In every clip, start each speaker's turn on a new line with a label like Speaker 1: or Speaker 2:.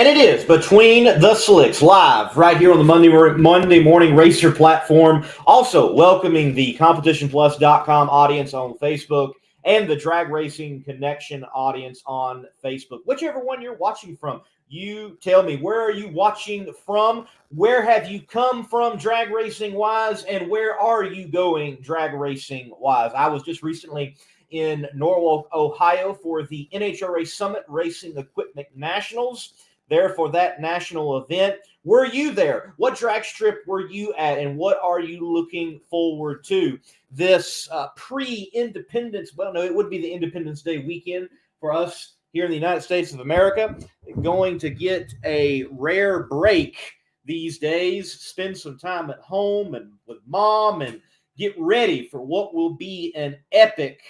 Speaker 1: And it is Between the Slicks, live right here on the Monday Morning Racer platform. Also welcoming the CompetitionPlus.com audience on Facebook and the Drag Racing Connection audience on Facebook. Whichever one you're watching from, you tell me, where are you watching from? Where have you come from drag racing-wise? And where are you going drag racing-wise? I was just recently in Norwalk, Ohio for the NHRA Summit Racing Equipment Nationals. There for that national event. Were you there? What drag strip were you at? And what are you looking forward to this pre-Independence? Well, no, it would be the Independence Day weekend for us here in the United States of America. Going to get a rare break these days, spend some time at home and with mom and get ready for what will be an epic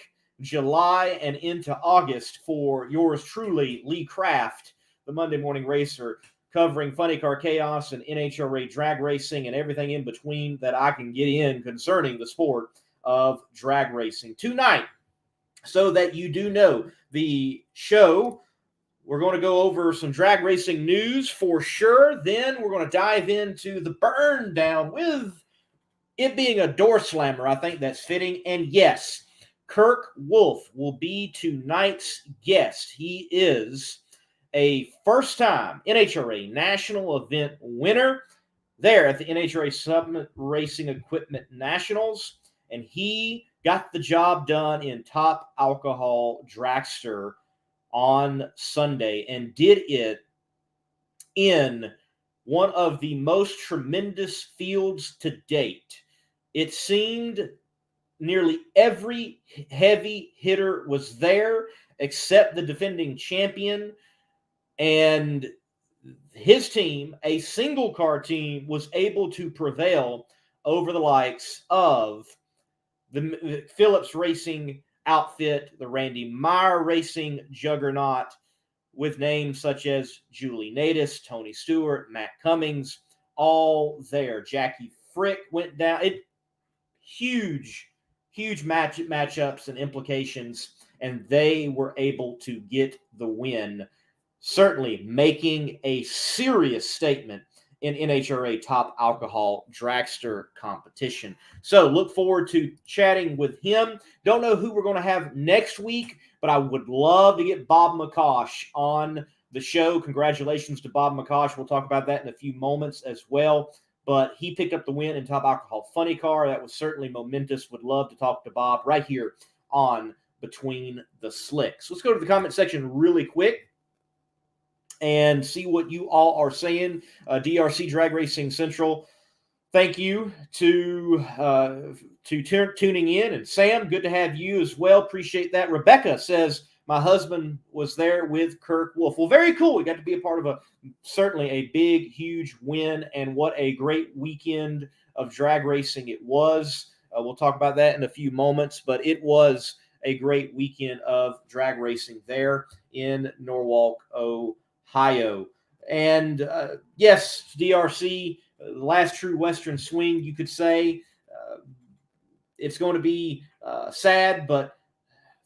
Speaker 1: July and into August for yours truly, Lee Craft, the Monday Morning Racer, covering Funny Car Chaos and NHRA drag racing and everything in between that I can get in concerning the sport of drag racing. Tonight, so that you do know, the show, we're going to go over some drag racing news for sure. Then we're going to dive into the burn down with it being a door slammer. I think that's fitting. And yes, Kirk Wolf will be tonight's guest. He is a first-time NHRA national event winner there at the NHRA Summit Racing Equipment Nationals, and he got the job done in top alcohol dragster on Sunday and did it in one of the most tremendous fields to date. It seemed nearly every heavy hitter was there except the defending champion. And his team, a single car team, was able to prevail over the likes of the Phillips Racing outfit, the Randy Meyer Racing juggernaut, with names such as Julie Natus, Tony Stewart, Matt Cummings, all there. Jackie Frick went down. Huge matchups and implications, and they were able to get the win, certainly making a serious statement in NHRA top alcohol dragster competition. So look forward to chatting with him. Don't know who we're going to have next week, but I would love to get Bob McCosh on the show. Congratulations to Bob McCosh. We'll talk about that in a few moments as well. But he picked up the win in top alcohol funny car. That was certainly momentous. Would love to talk to Bob right here on Between the Slicks. Let's go to the comment section really quick and see what you all are saying. DRC Drag Racing Central, thank you to tuning in. And Sam, good to have you as well. Appreciate that. Rebecca says, my husband was there with Kirk Wolf. Well, very cool. We got to be a part of certainly a big, huge win, and what a great weekend of drag racing it was. We'll talk about that in a few moments, but it was a great weekend of drag racing there in Norwalk, Ohio. And yes, DRC, the last true Western swing, you could say. It's going to be sad, but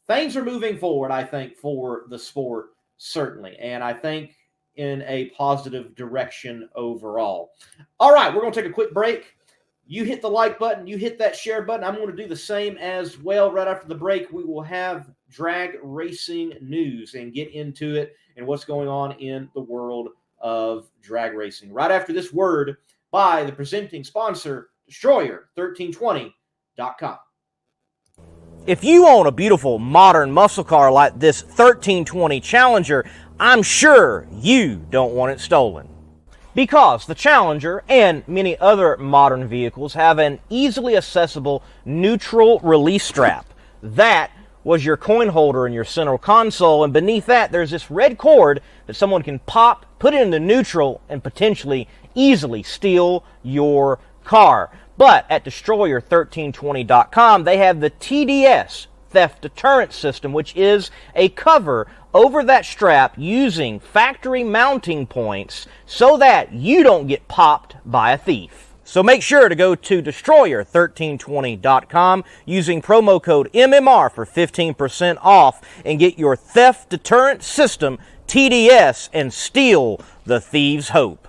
Speaker 1: things are moving forward, I think, for the sport, certainly. And I think in a positive direction overall. All right, we're going to take a quick break. You hit the like button. You hit that share button. I'm going to do the same as well. Right after the break, we will have drag racing news and get into it and what's going on in the world of drag racing. Right after this word by the presenting sponsor, Destroyer1320.com.
Speaker 2: If you own a beautiful modern muscle car like this 1320 Challenger, I'm sure you don't want it stolen. Because the Challenger and many other modern vehicles have an easily accessible neutral release strap. That was your coin holder in your central console, and beneath that there's this red cord that someone can pop, put it into neutral, and potentially easily steal your car. But at Destroyer1320.com, they have the TDS, Theft Deterrent System, which is a cover over that strap using factory mounting points so that you don't get popped by a thief. So make sure to go to Destroyer1320.com using promo code MMR for 15% off and get your Theft Deterrent System TDS and steal the thieves' hope.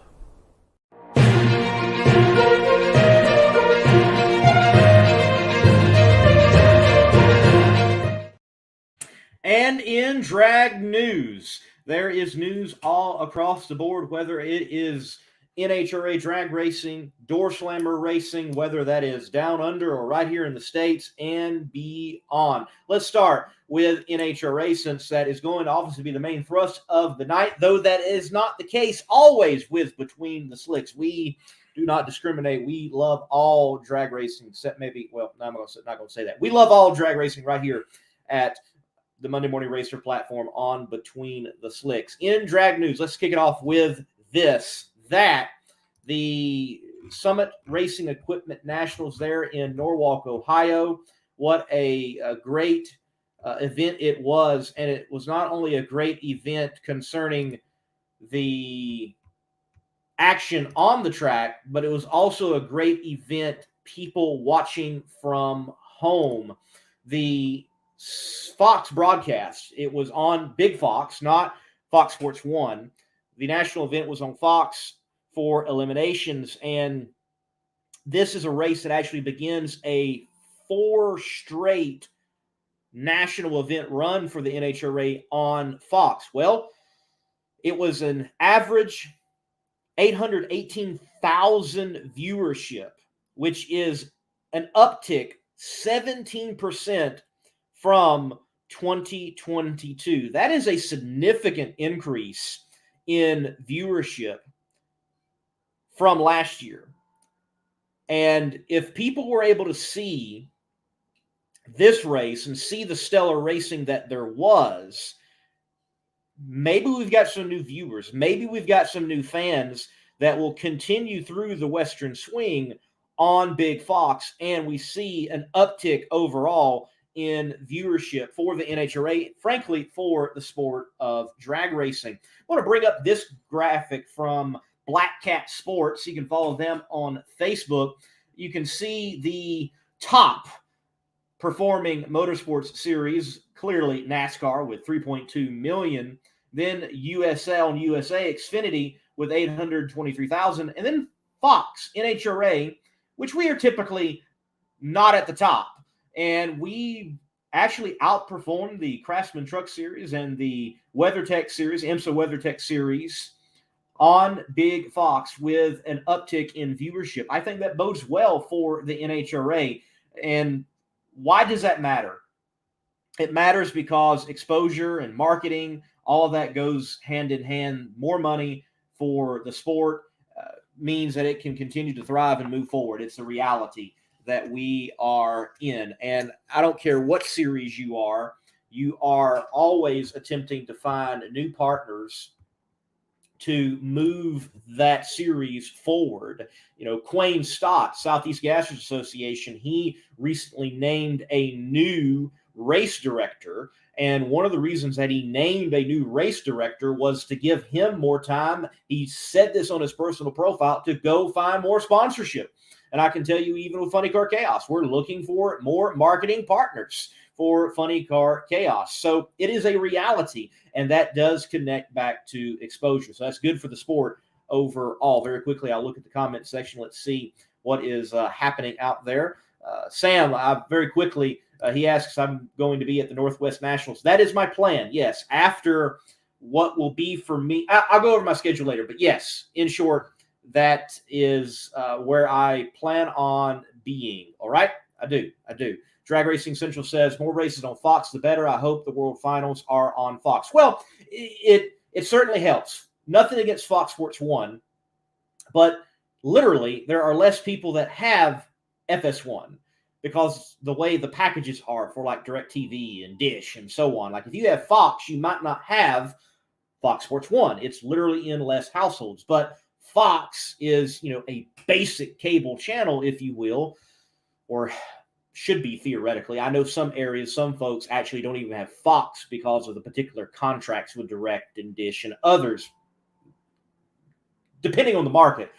Speaker 1: And in drag news, there is news all across the board, whether it is NHRA drag racing, door slammer racing, whether that is down under or right here in the States and beyond. Let's start with NHRA, since that is going to obviously be the main thrust of the night, though that is not the case always with Between the Slicks. We do not discriminate. We love all drag racing, except maybe, well, no, I'm not going to say that. We love all drag racing right here at the Monday Morning Racer platform on Between the Slicks. In drag news, let's kick it off with that the Summit Racing Equipment Nationals there in Norwalk, Ohio. What a great event it was. And it was not only a great event concerning the action on the track, but it was also a great event people watching from home. The Fox broadcast, it was on Big Fox, not Fox Sports 1. The national event was on Fox for eliminations, and this is a race that actually begins a 4 straight national event run for the NHRA on Fox. Well, it was an average 818,000 viewership, which is an uptick 17% from 2022. That is a significant increase in viewership from last year. And if people were able to see this race and see the stellar racing that there was, maybe we've got some new viewers. Maybe we've got some new fans that will continue through the Western Swing on Big Fox, and we see an uptick overall in viewership for the NHRA, frankly, for the sport of drag racing. I want to bring up this graphic from Black Cat Sports. You can follow them on Facebook. You can see the top performing motorsports series, clearly NASCAR with 3.2 million, then USL and USA Xfinity with 823,000, and then Fox, NHRA, which we are typically not at the top. And we actually outperformed the Craftsman Truck Series and the WeatherTech Series, IMSA WeatherTech Series, on Big Fox with an uptick in viewership. I think that bodes well for the NHRA. And why does that matter? It matters because exposure and marketing, all of that goes hand in hand. More money for the sport means that it can continue to thrive and move forward. It's a reality that we are in. And I don't care what series you are always attempting to find new partners to move that series forward. You know, Quayne Stott, Southeast Gassers Association, he recently named a new race director. And one of the reasons that he named a new race director was to give him more time. He said this on his personal profile, to go find more sponsorship. And I can tell you, even with Funny Car Chaos, we're looking for more marketing partners for Funny Car Chaos. So it is a reality, and that does connect back to exposure. So that's good for the sport overall. Very quickly, I'll look at the comment section. Let's see what is happening out there. Sam, very quickly, he asks, I'm going to be at the Northwest Nationals. That is my plan, yes. After what will be for me, I'll go over my schedule later, but yes, in short, that is where I plan on being. All right? I do. Drag Racing Central says, more races on Fox, the better. I hope the World Finals are on Fox. Well, it certainly helps. Nothing against Fox Sports 1, but literally there are less people that have FS1 because the way the packages are for like DirecTV and Dish and so on. Like if you have Fox, you might not have Fox Sports 1. It's literally in less households. But Fox is, a basic cable channel, if you will, or should be theoretically. I know some areas, some folks actually don't even have Fox because of the particular contracts with Direct and Dish, and others, depending on the market,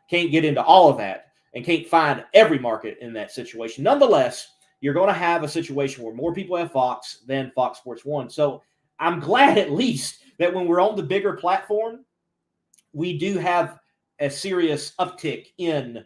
Speaker 1: can't get into all of that and can't find every market in that situation. Nonetheless, you're going to have a situation where more people have Fox than Fox Sports 1. So I'm glad at least that when we're on the bigger platform, we do have a serious uptick in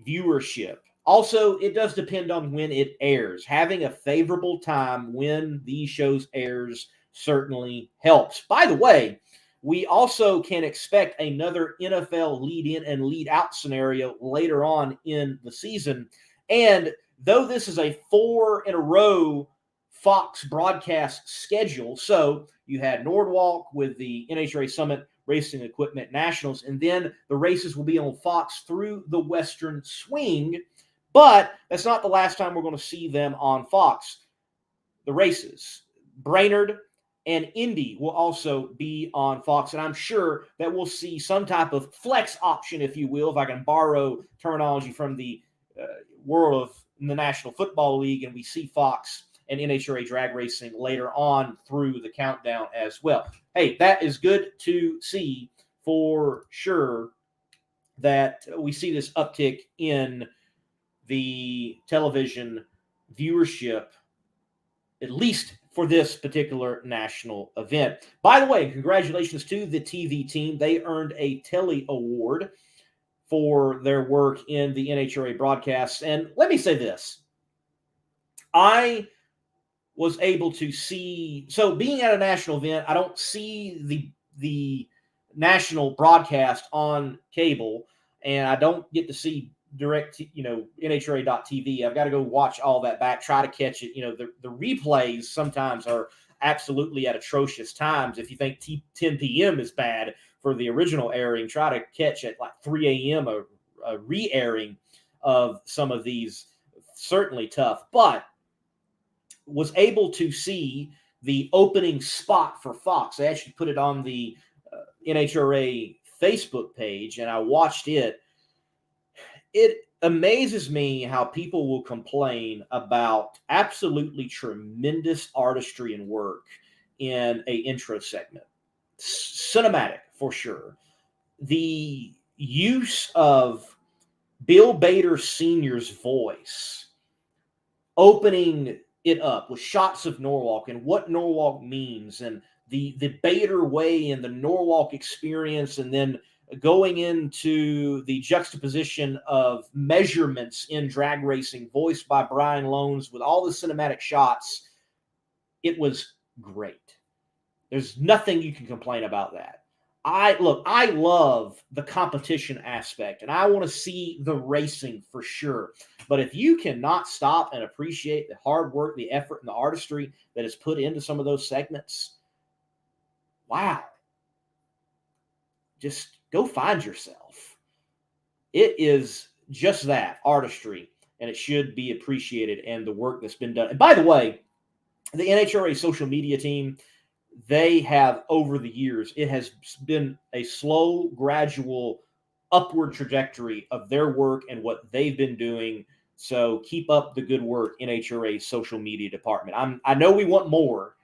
Speaker 1: viewership. Also, it does depend on when it airs. Having a favorable time when these shows airs certainly helps. By the way, we also can expect another NFL lead-in and lead-out scenario later on in the season. And though this is a 4-in-a-row Fox broadcast schedule, so you had Norwalk with the NHRA Summit Racing Equipment Nationals, and then the races will be on Fox through the Western Swing, but that's not the last time we're going to see them on Fox. The races, Brainerd and Indy, will also be on Fox, and I'm sure that we'll see some type of flex option, if you will, if I can borrow terminology from the world of the National Football League, and we see Fox and NHRA drag racing later on through the countdown as well. Hey, that is good to see for sure, that we see this uptick in the television viewership, at least for this particular national event. By the way, congratulations to the TV team. They earned a Telly Award for their work in the NHRA broadcasts. And let me say this. I was able to see, so being at a national event, I don't see the national broadcast on cable, and I don't get to see direct, NHRA.TV. I've got to go watch all that back, try to catch it. The replays sometimes are absolutely at atrocious times. If you think 10 p.m. is bad for the original airing, try to catch at like 3 a.m. a re-airing of some of these. Certainly tough, but was able to see the opening spot for Fox. I actually put it on the NHRA Facebook page, and I watched it. It amazes me how people will complain about absolutely tremendous artistry and work in a intro segment. Cinematic, for sure. The use of Bill Bader Sr.'s voice opening it up with shots of Norwalk and what Norwalk means, and the Bader way and the Norwalk experience, and then going into the juxtaposition of measurements in drag racing voiced by Brian Lones with all the cinematic shots. It was great. There's nothing you can complain about that. I love the competition aspect, and I want to see the racing for sure. But if you cannot stop and appreciate the hard work, the effort, and the artistry that is put into some of those segments, wow. Just go find yourself. It is just that, artistry, and it should be appreciated, and the work that's been done. And by the way, the NHRA social media team, they have, over the years, it has been a slow, gradual upward trajectory of their work and what they've been doing. So keep up the good work, NHRA social media department. I know we want more,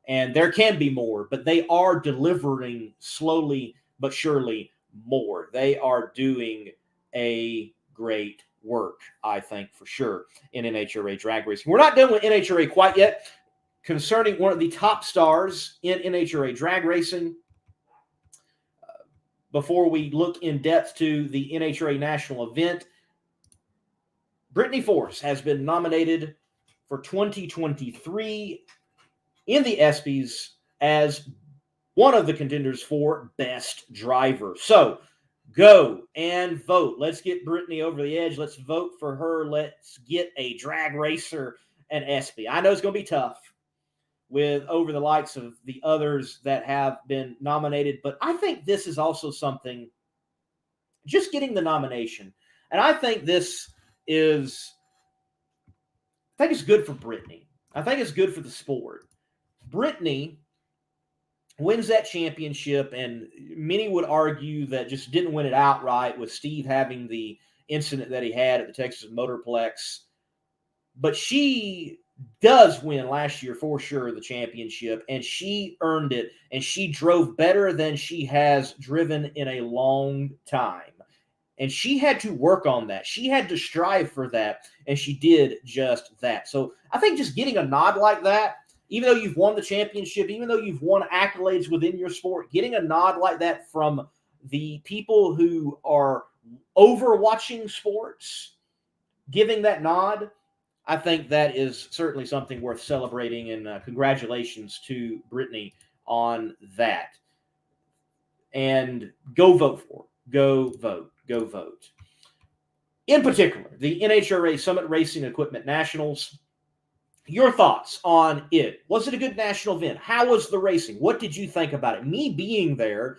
Speaker 1: and there can be more, but they are delivering slowly but surely more. They are doing a great work, I think, for sure, in NHRA drag racing. We're not done with NHRA quite yet. Concerning one of the top stars in NHRA drag racing, before we look in depth to the NHRA national event, Brittany Force has been nominated for 2023 in the ESPYs as one of the contenders for Best Driver. So go and vote. Let's get Brittany over the edge. Let's vote for her. Let's get a drag racer and ESPY. I know it's going to be tough with over the likes of the others that have been nominated, but I think this is also something, just getting the nomination. And I think it's good for Brittany. I think it's good for the sport. Brittany wins that championship, and many would argue that just didn't win it outright with Steve having the incident that he had at the Texas Motorplex. But she does win last year for sure, the championship, and she earned it, and she drove better than she has driven in a long time. And she had to work on that. She had to strive for that, and she did just that. So I think just getting a nod like that, even though you've won the championship, even though you've won accolades within your sport, getting a nod like that from the people who are overwatching sports, giving that nod, I think that is certainly something worth celebrating, and congratulations to Brittany on that. And go vote for her. Go vote. Go vote. In particular, the NHRA Summit Racing Equipment Nationals. Your thoughts on it. Was it a good national event? How was the racing? What did you think about it? Me being there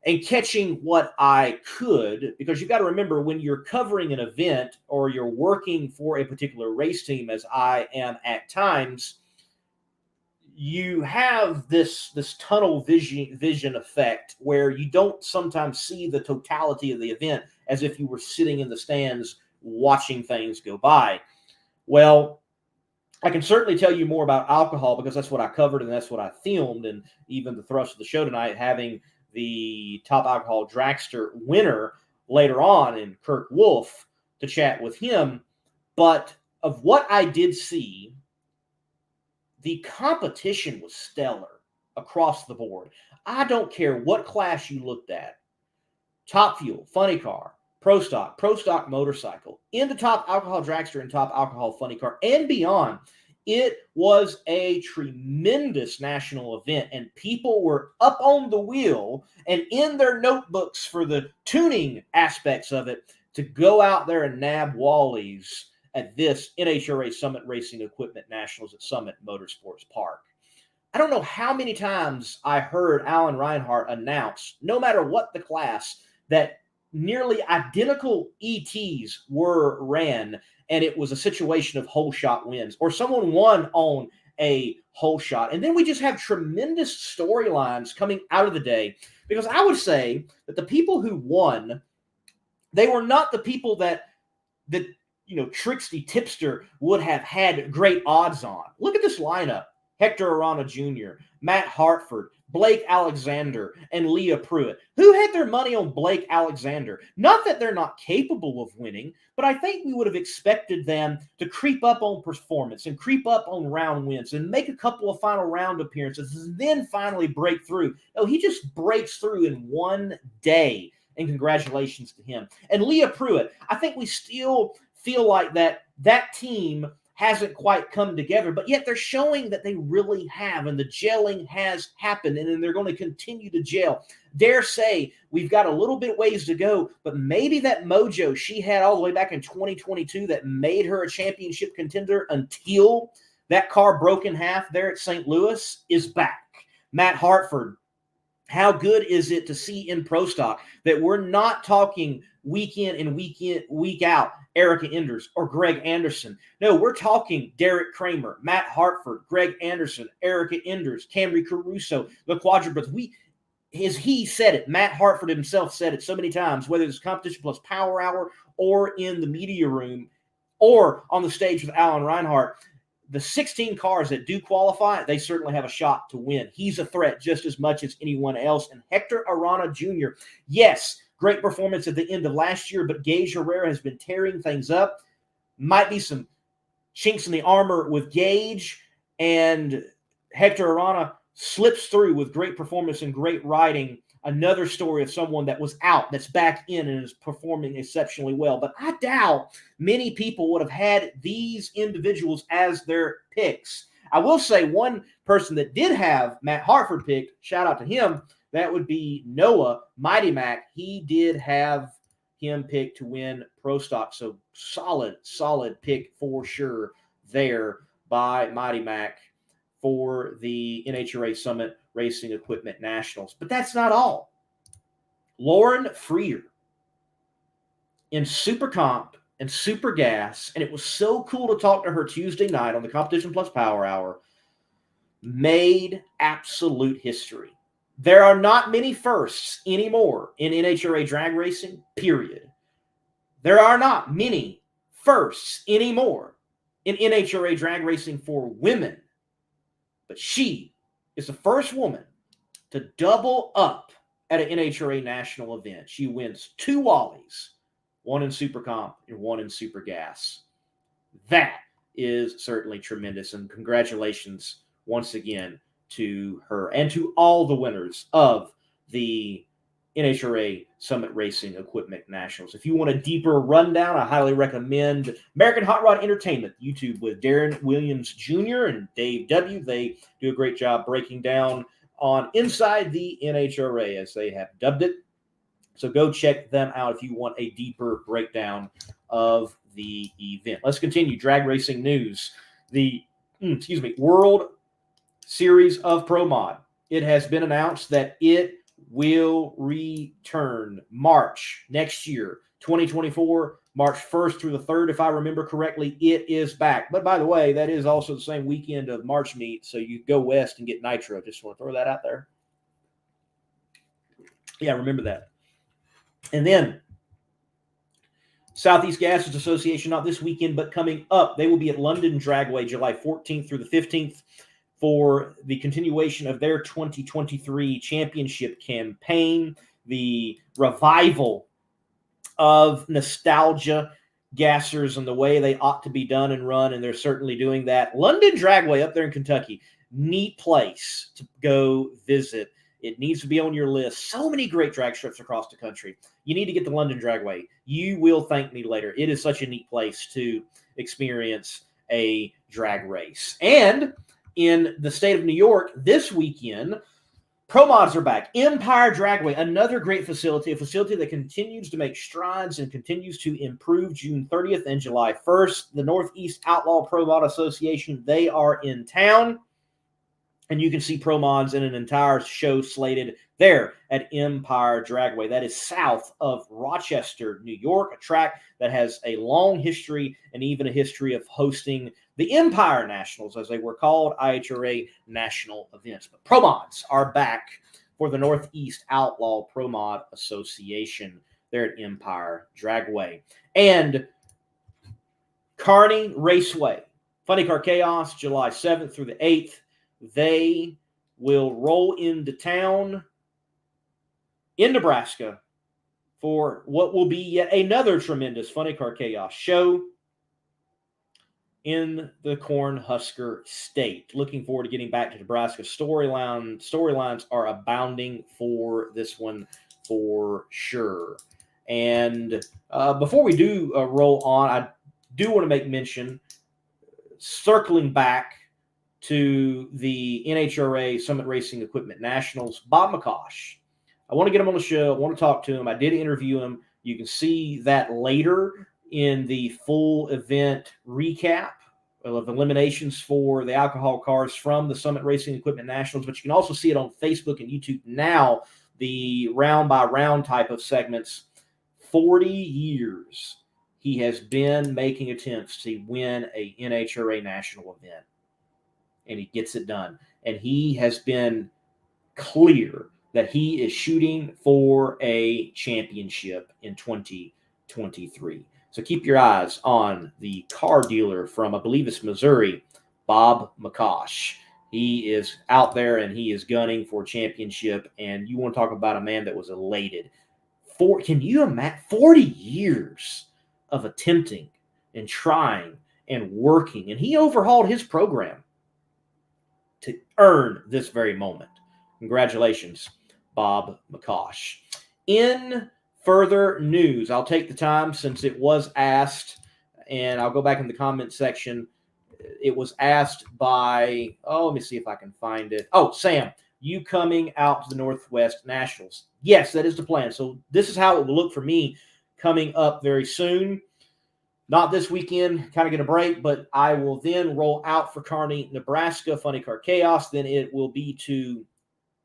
Speaker 1: and catching what I could, because you've got to remember, when you're covering an event or you're working for a particular race team, as I am at times, you have this tunnel vision effect where you don't sometimes see the totality of the event as if you were sitting in the stands watching things go by. Well, I can certainly tell you more about alcohol because that's what I covered and that's what I filmed, and even the thrust of the show tonight, having the top alcohol Dragster winner later on in Kirk Wolf to chat with him. But of what I did see, the competition was stellar across the board. I don't care what class you looked at. Top Fuel, Funny Car, Pro Stock Motorcycle, in the top alcohol Dragster and top alcohol Funny Car, and beyond. It was a tremendous national event, and people were up on the wheel and in their notebooks for the tuning aspects of it to go out there and nab Wallies at this NHRA Summit Racing Equipment Nationals at Summit Motorsports Park. I don't know how many times I heard Alan Reinhart announce, no matter what the class, that nearly identical ETs were ran, and it was a situation of whole shot wins, or someone won on a whole shot. And then we just have tremendous storylines coming out of the day, because I would say that the people who won, they were not the people that Trixie Tipster would have had great odds on. Look at this lineup. Hector Arana Jr., Matt Hartford, Blake Alexander, and Leah Pruitt. Who had their money on Blake Alexander? Not that they're not capable of winning, but I think we would have expected them to creep up on performance and creep up on round wins and make a couple of final round appearances and then finally break through. No, he just breaks through in one day, and congratulations to him. And Leah Pruitt, I think we still feel like that team hasn't quite come together, but yet they're showing that they really have, and the gelling has happened, and then they're going to continue to gel. Dare say we've got a little bit ways to go, but maybe that mojo she had all the way back in 2022 that made her a championship contender until that car broke in half there at St. Louis is back. Matt Hartford, how good is it to see in Pro Stock that we're not talking week in and week out Erica Enders or Greg Anderson. No, we're talking Derek Kramer, Matt Hartford, Greg Anderson, Erica Enders, Camry Caruso, the Quadruplets. He said it. Matt Hartford himself said it so many times, whether it's Competition Plus Power Hour or in the media room or on the stage with Alan Reinhart. The 16 cars that do qualify, they certainly have a shot to win. He's a threat just as much as anyone else. And Hector Arana Jr., yes, great performance at the end of last year, but Gage Herrera has been tearing things up. Might be some chinks in the armor with Gage, and Hector Arana slips through with great performance and great riding. Another story of someone that was out, that's back in and is performing exceptionally well. But I doubt many people would have had these individuals as their picks. I will say one person that did have Matt Hartford picked, shout out to him, that would be Noah, Mighty Mac. He did have him picked to win Pro Stock. So solid pick for sure there by Mighty Mac for the NHRA Summit Racing Equipment Nationals. But that's not all. Lauren Freer in Super Comp and Super Gas, and it was so cool to talk to her Tuesday night on the Competition Plus Power Hour, made absolute history. There are not many firsts anymore in NHRA drag racing, period. There are not many firsts anymore in NHRA drag racing for women. But she is the first woman to double up at an NHRA national event. She wins 2 Wallies, one in Super Comp and one in Super Gas. That is certainly tremendous, and congratulations once again to her and to all the winners of the NHRA Summit Racing Equipment Nationals. If you want a deeper rundown, I highly recommend American Hot Rod Entertainment YouTube with Darren Williams Jr. and Dave W. They do a great job breaking down on Inside the NHRA, as they have dubbed it. So go check them out if you want a deeper breakdown of the event. Let's continue. Drag racing news. The World Series of Pro Mod. It has been announced that it will return March next year, 2024, March 1st through the 3rd. If I remember correctly, it is back. But by the way, that is also the same weekend of March meet, so you go west and get Nitro. Just want to throw that out there. Yeah, remember that. And then Southeast Gases Association, not this weekend, but coming up, they will be at London Dragway July 14th through the 15th for the continuation of their 2023 championship campaign, the revival of nostalgia gassers and the way they ought to be done and run, and they're certainly doing that. London Dragway up there in Kentucky, neat place to go visit. It needs to be on your list. So many great drag strips across the country. You need to get the London Dragway. You will thank me later. It is such a neat place to experience a drag race. And in the state of New York this weekend, Pro Mods are back. Empire Dragway, another great facility, a facility that continues to make strides and continues to improve. June 30th and July 1st, the Northeast Outlaw Pro Mod Association, they are in town. And you can see Pro Mods in an entire show slated there at Empire Dragway. That is south of Rochester, New York, a track that has a long history and even a history of hosting the Empire Nationals, as they were called, IHRA national events. But Pro Mods are back for the Northeast Outlaw Pro Mod Association there at Empire Dragway. And Kearney Raceway, Funny Car Chaos, July 7th through the 8th. They will roll into town in Nebraska for what will be yet another tremendous Funny Car Chaos show in the Cornhusker State. Looking forward to getting back to Nebraska. Storylines are abounding for this one for sure. And before we do roll on, I do want to make mention, circling back to the NHRA Summit Racing Equipment Nationals, Bob McCosh. I want to get him on the show. I want to talk to him. I did interview him. You can see that later in the full event recap of eliminations for the alcohol cars from the Summit Racing Equipment Nationals, but you can also see it on Facebook and YouTube now, the round-by-round type of segments. 40 years he has been making attempts to win a NHRA national event, and he gets it done. And he has been clear that he is shooting for a championship in 2023. So keep your eyes on the car dealer from, I believe it's Missouri, Bob McCosh. He is out there and he is gunning for championship. And you want to talk about a man that was elated. Can you imagine 40 years of attempting and trying and working? And he overhauled his program to earn this very moment. Congratulations, Bob McCosh. In further news, I'll take the time since it was asked, and I'll go back in the comment section. It was asked by, let me see if I can find it. Oh, Sam, you coming out to the Northwest Nationals? Yes, that is the plan. So this is how it will look for me coming up very soon. Not this weekend, kind of get a break, but I will then roll out for Kearney, Nebraska, Funny Car Chaos. Then it will be to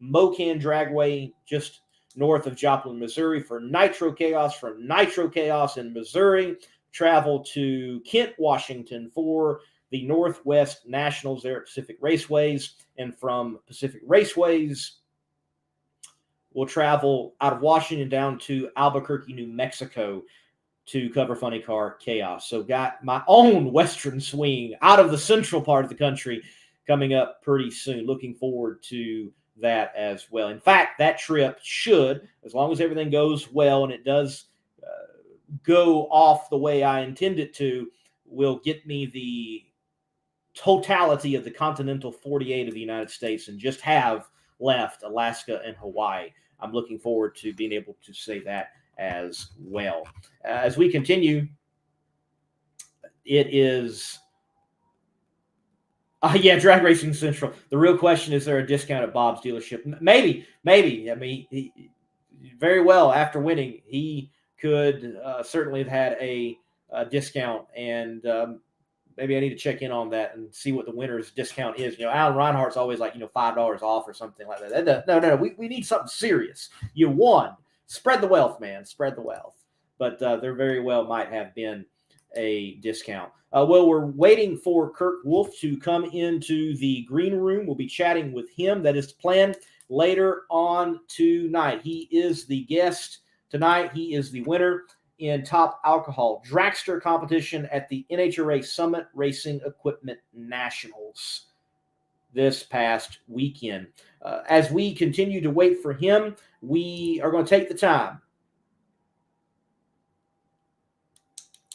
Speaker 1: Mocan Dragway, just north of Joplin, Missouri, for Nitro Chaos. From Nitro Chaos in Missouri, travel to Kent, Washington for the Northwest Nationals there at Pacific Raceways. And from Pacific Raceways, we'll travel out of Washington down to Albuquerque, New Mexico to cover Funny Car Chaos. So got my own Western swing out of the central part of the country coming up pretty soon. Looking forward to that as well. In fact, that trip should, as long as everything goes well and it does go off the way I intend it to, will get me the totality of the continental 48 of the United States and just have left Alaska and Hawaii. I'm looking forward to being able to say that as well. As we continue, it is, Drag Racing Central. The real question is there a discount at Bob's dealership? Maybe. I mean, very well after winning, he could certainly have had a discount, and maybe I need to check in on that and see what the winner's discount is. Alan Reinhardt's always like, $5 off or something like that. No. We need something serious. You won. Spread the wealth, man. Spread the wealth. But there very well might have been a discount. Well, we're waiting for Kirk Wolf to come into the green room. We'll be chatting with him. That is planned later on tonight. He is the guest tonight. He is the winner in top alcohol dragster competition at the NHRA Summit Racing Equipment Nationals this past weekend. As we continue to wait for him, we are going to take the time.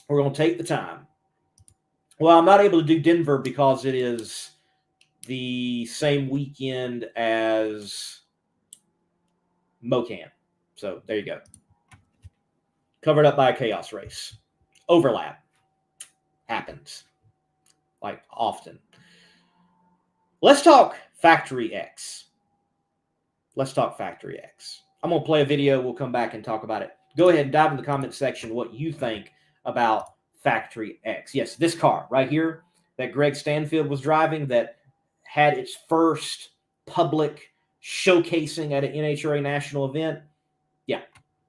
Speaker 1: We're going to take the time. Well, I'm not able to do Denver because it is the same weekend as MoCan. So there you go. Covered up by a chaos race. Overlap. Happens. Like often. Let's talk Factory X. I'm going to play a video. We'll come back and talk about it. Go ahead and dive in the comment section what you think about Factory X. Yes, this car right here that Greg Stanfield was driving that had its first public showcasing at an NHRA national event. Yeah.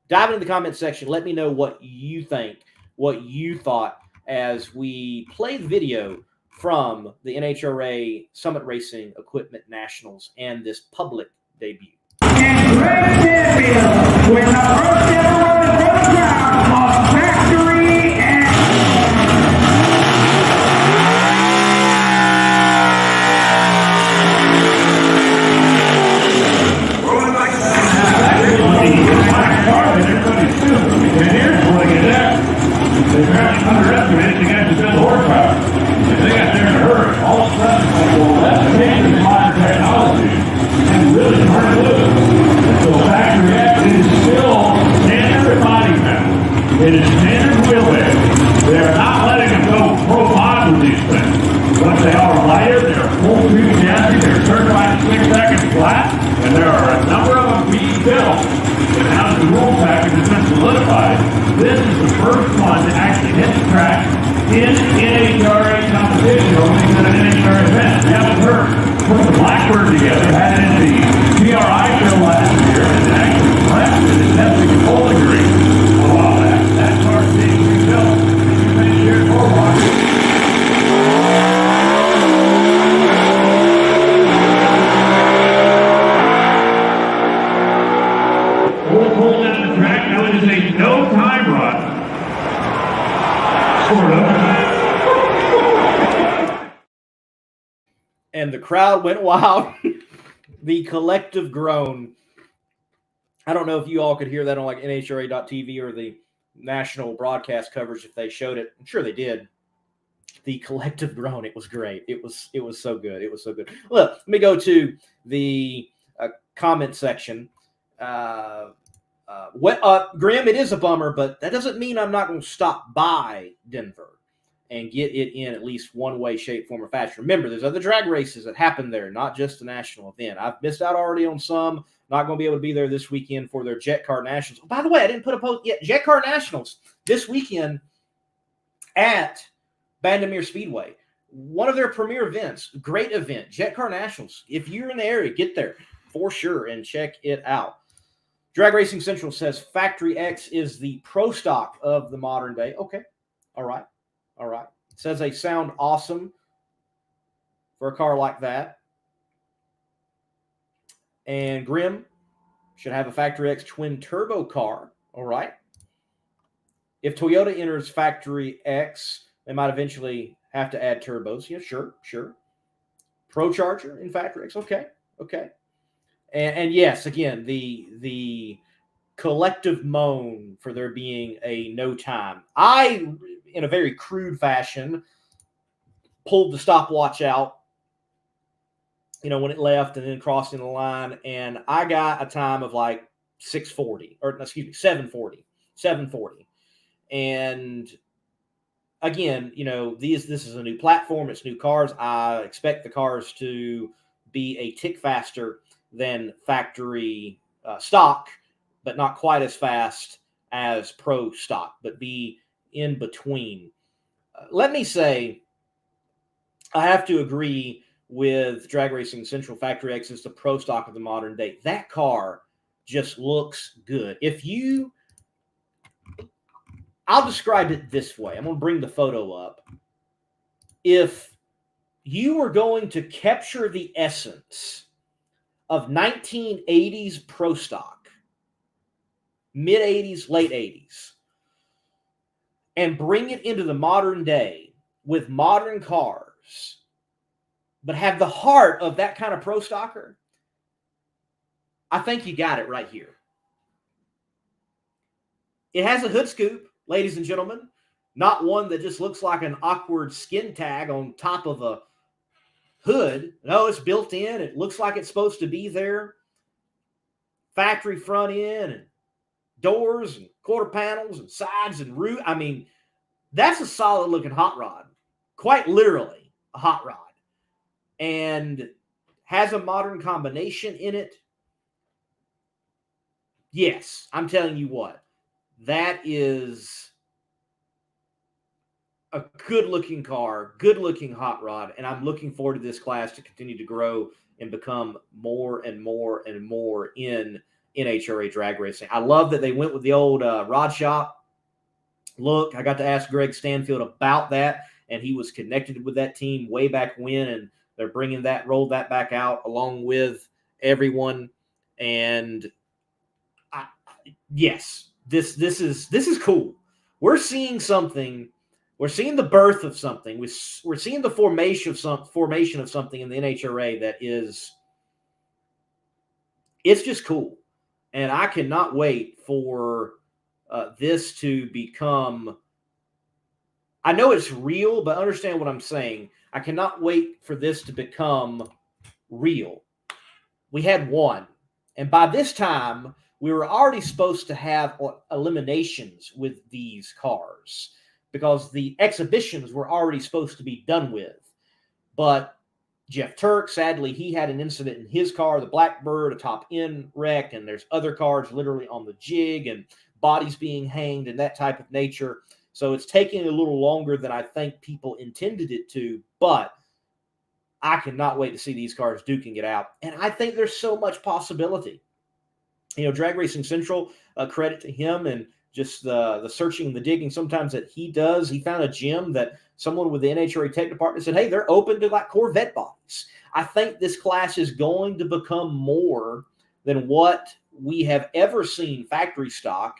Speaker 1: Dive into the comment section. Let me know what you think, what you thought as we play the video from the NHRA Summit Racing Equipment Nationals and this public debut.
Speaker 3: And Greg Stanfield with the first ever run in front of the crowd on Factory X. Rolling like everybody's too. And here's what I get at. They apparently underestimated the guy's build horsepower. If they got there in a hurry, all of a sudden, well, that's the case with modern technology. And really turn it loose. So Factory X is still standard embodiment. It is standard wheelbase. They are not letting them go pro mod with these things. Once they are lighter, they're full tube chassis, they're certified 6 seconds flat, and there are a number of them being built. And now the rule package has been solidified. This is the first one to actually hit the track in NHRA competition, only at an NHRA event. You haven't heard. Put the Blackbird together, had it in the PRI show last year, and it actually crashed in the testing and bowling green a while back. That car's being rebuilt. And you've been here at Norwalk. We're pulling down the track. Now it is a no-time run. Sort of.
Speaker 1: And the crowd went wild. The collective groan. I don't know if you all could hear that on like NHRA.tv or the national broadcast coverage if they showed it. I'm sure they did. The collective groan. It was great. It was so good. It was so good. Look, let me go to the comment section. Grim, it is a bummer, but that doesn't mean I'm not going to stop by Denver and get it in at least one way, shape, form, or fashion. Remember, there's other drag races that happen there, not just the national event. I've missed out already on some. Not going to be able to be there this weekend for their Jet Car Nationals. Oh, by the way, I didn't put a post yet. Jet Car Nationals this weekend at Bandimere Speedway. One of their premier events. Great event. Jet Car Nationals. If you're in the area, get there for sure and check it out. Drag Racing Central says Factory X is the pro stock of the modern day. Okay. All right. It says they sound awesome for a car like that. And Grim should have a Factory X twin turbo car. All right. If Toyota enters Factory X, they might eventually have to add turbos. Yeah, sure. Pro Charger in Factory X. Okay. And yes, again, the collective moan for there being a no time. I, in a very crude fashion, pulled the stopwatch out, when it left and then crossing the line. And I got a time of like 740. And again, this is a new platform. It's new cars. I expect the cars to be a tick faster than factory stock, but not quite as fast as pro stock, but be in between. Let me say, I have to agree with Drag Racing Central Factory X is the pro stock of the modern day. That car just looks good. I'll describe it this way. I'm going to bring the photo up. If you were going to capture the essence of 1980s pro stock, mid-80s, late 80s, and bring it into the modern day with modern cars, but have the heart of that kind of pro stocker, I think you got it right here. It has a hood scoop, ladies and gentlemen, not one that just looks like an awkward skin tag on top of a hood. No, it's built in. It looks like it's supposed to be there. Factory front end and doors and quarter panels and sides and roof. I mean, that's a solid looking hot rod. Quite literally a hot rod. And has a modern combination in it. Yes, I'm telling you what. That is a good-looking car, good-looking hot rod, and I'm looking forward to this class to continue to grow and become more and more and more in NHRA drag racing. I love that they went with the old rod shop look. I got to ask Greg Stanfield about that, and he was connected with that team way back when, and they're rolled that back out along with everyone. And yes, this is cool. We're seeing something. We're seeing the birth of something. We're seeing the formation of something in the NHRA that is, it's just cool. And I cannot wait for this to become, I know it's real, but understand what I'm saying. I cannot wait for this to become real. We had one. And by this time, we were already supposed to have eliminations with these cars because the exhibitions were already supposed to be done with. But Jeff Turk, sadly, he had an incident in his car, the Blackbird, a top end wreck, and there's other cars literally on the jig and bodies being hanged and that type of nature. So it's taking a little longer than I think people intended it to, but I cannot wait to see these cars duking it out. And I think there's so much possibility. Drag Racing Central, credit to him and just the searching and the digging sometimes that he does. He found a gem that someone with the NHRA tech department said, hey, they're open to like Corvette bodies. I think this class is going to become more than what we have ever seen factory stock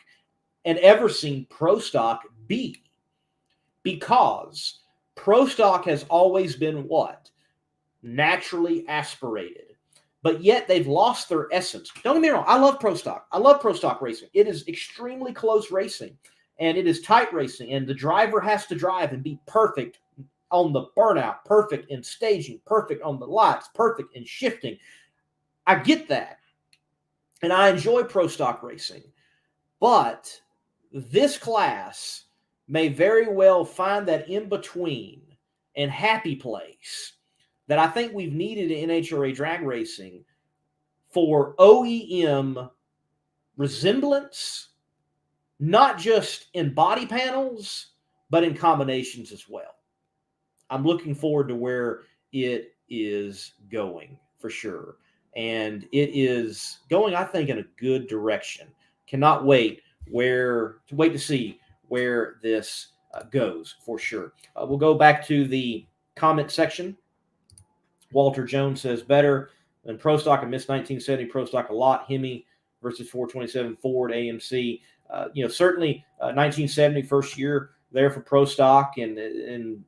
Speaker 1: and ever seen pro stock be. Because pro stock has always been what? Naturally aspirated. But yet they've lost their essence. Don't get me wrong. I love pro stock. I love pro stock racing. It is extremely close racing. And it is tight racing. And the driver has to drive and be perfect on the burnout, perfect in staging, perfect on the lights, perfect in shifting. I get that. And I enjoy pro stock racing. But this class may very well find that in-between and happy place that I think we've needed in NHRA drag racing for OEM resemblance, not just in body panels, but in combinations as well. I'm looking forward to where it is going for sure. And it is going, I think, in a good direction. Cannot wait to see where this goes for sure. We'll go back to the comment section. Walter Jones says, better than Pro Stock. I missed 1970 Pro Stock a lot. Hemi versus 427 Ford AMC. Certainly 1970 first year there for Pro Stock and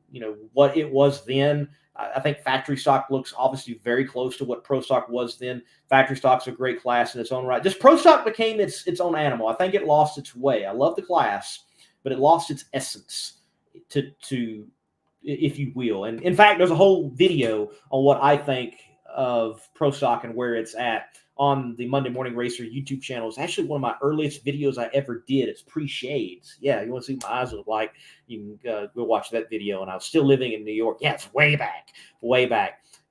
Speaker 1: what it was then. I think factory stock looks obviously very close to what Pro Stock was then. Factory stock's a great class in its own right. Just Pro Stock became its own animal. I think it lost its way. I love the class, but it lost its essence to if you will. And in fact, there's a whole video on what I think of Pro Stock and where it's at on the Monday Morning Racer YouTube channel. It's actually one of my earliest videos I ever did. It's pre-shades. Yeah, you want to see what my eyes look like, you can go watch that video. And I was still living in New York. Yeah, it's way back.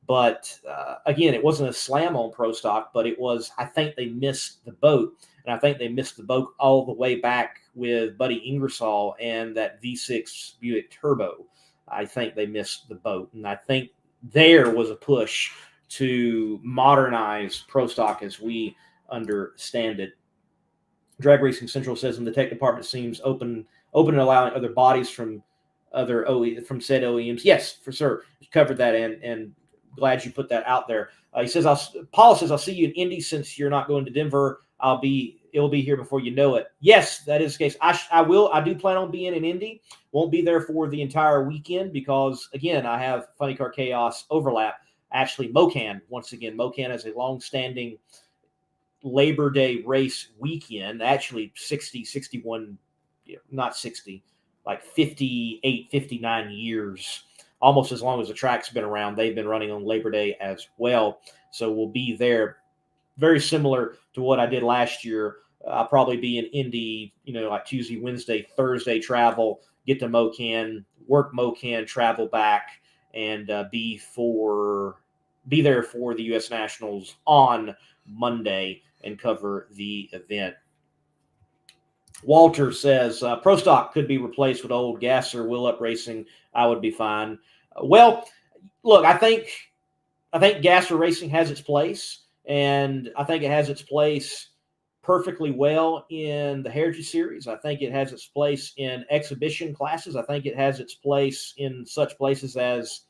Speaker 1: But again, it wasn't a slam on Pro Stock, but it was, I think they missed the boat. And I think they missed the boat all the way back with Buddy Ingersoll and that V6 Buick Turbo. I think they missed the boat. And I think there was a push to modernize Pro Stock as we understand it. Drag Racing Central says, in the tech department seems open and allowing other bodies from said OEMs. Yes, for sure. You covered that, and glad you put that out there. He says, Paul says, I'll see you in Indy since you're not going to Denver. It'll be here before you know it. Yes, that is the case. I do plan on being in Indy. Won't be there for the entire weekend because, again, I have Funny Car Chaos overlap. Actually, Mocan, once again, Mocan has a long-standing Labor Day race weekend, actually 61, not 60, like 58, 59 years, almost as long as the track's been around. They've been running on Labor Day as well. So we'll be there. Very similar to what I did last year. I'll probably be in Indy, like Tuesday, Wednesday, Thursday travel, get to Mocan, work Mocan, travel back, and be there for the U.S. Nationals on Monday and cover the event. Walter says, Pro Stock could be replaced with old Gasser Will Up Racing. I would be fine. Well, look, I think Gasser Racing has its place, and I think it has its place perfectly well in the Heritage Series. I think it has its place in exhibition classes. I think it has its place in such places as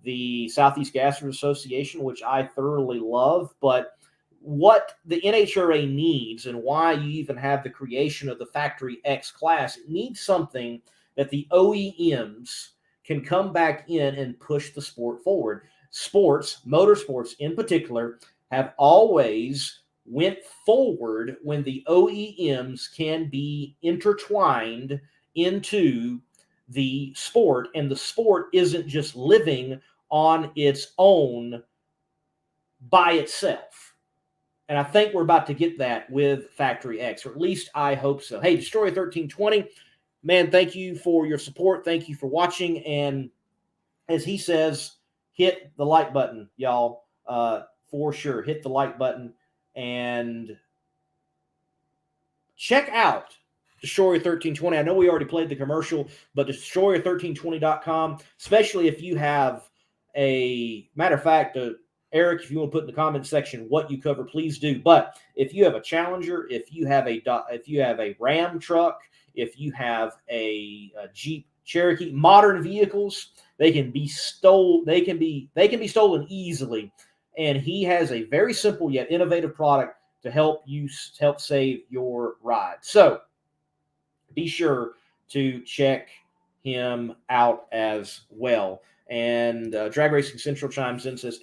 Speaker 1: the Southeast Gassers Association, which I thoroughly love. But what the NHRA needs, and why you even have the creation of the Factory X class, it needs something that the OEMs can come back in and push the sport forward. Motorsports in particular, have always went forward when the OEMs can be intertwined into the sport, and the sport isn't just living on its own by itself. And I think we're about to get that with Factory X, or at least I hope so. Hey, Destroyer 1320, man, thank you for your support. Thank you for watching. And as he says, hit the like button, y'all. For sure. Hit the like button and check out Destroyer 1320. I know we already played the commercial, but Destroyer1320.com, especially if you have a matter of fact, Eric, if you want to put in the comment section what you cover, please do. But if you have a Challenger, if you have a Ram truck, if you have a Jeep Cherokee, modern vehicles, they can be stolen. They can be stolen easily. And he has a very simple yet innovative product to help save your ride. So be sure to check him out as well. And Drag Racing Central chimes in and says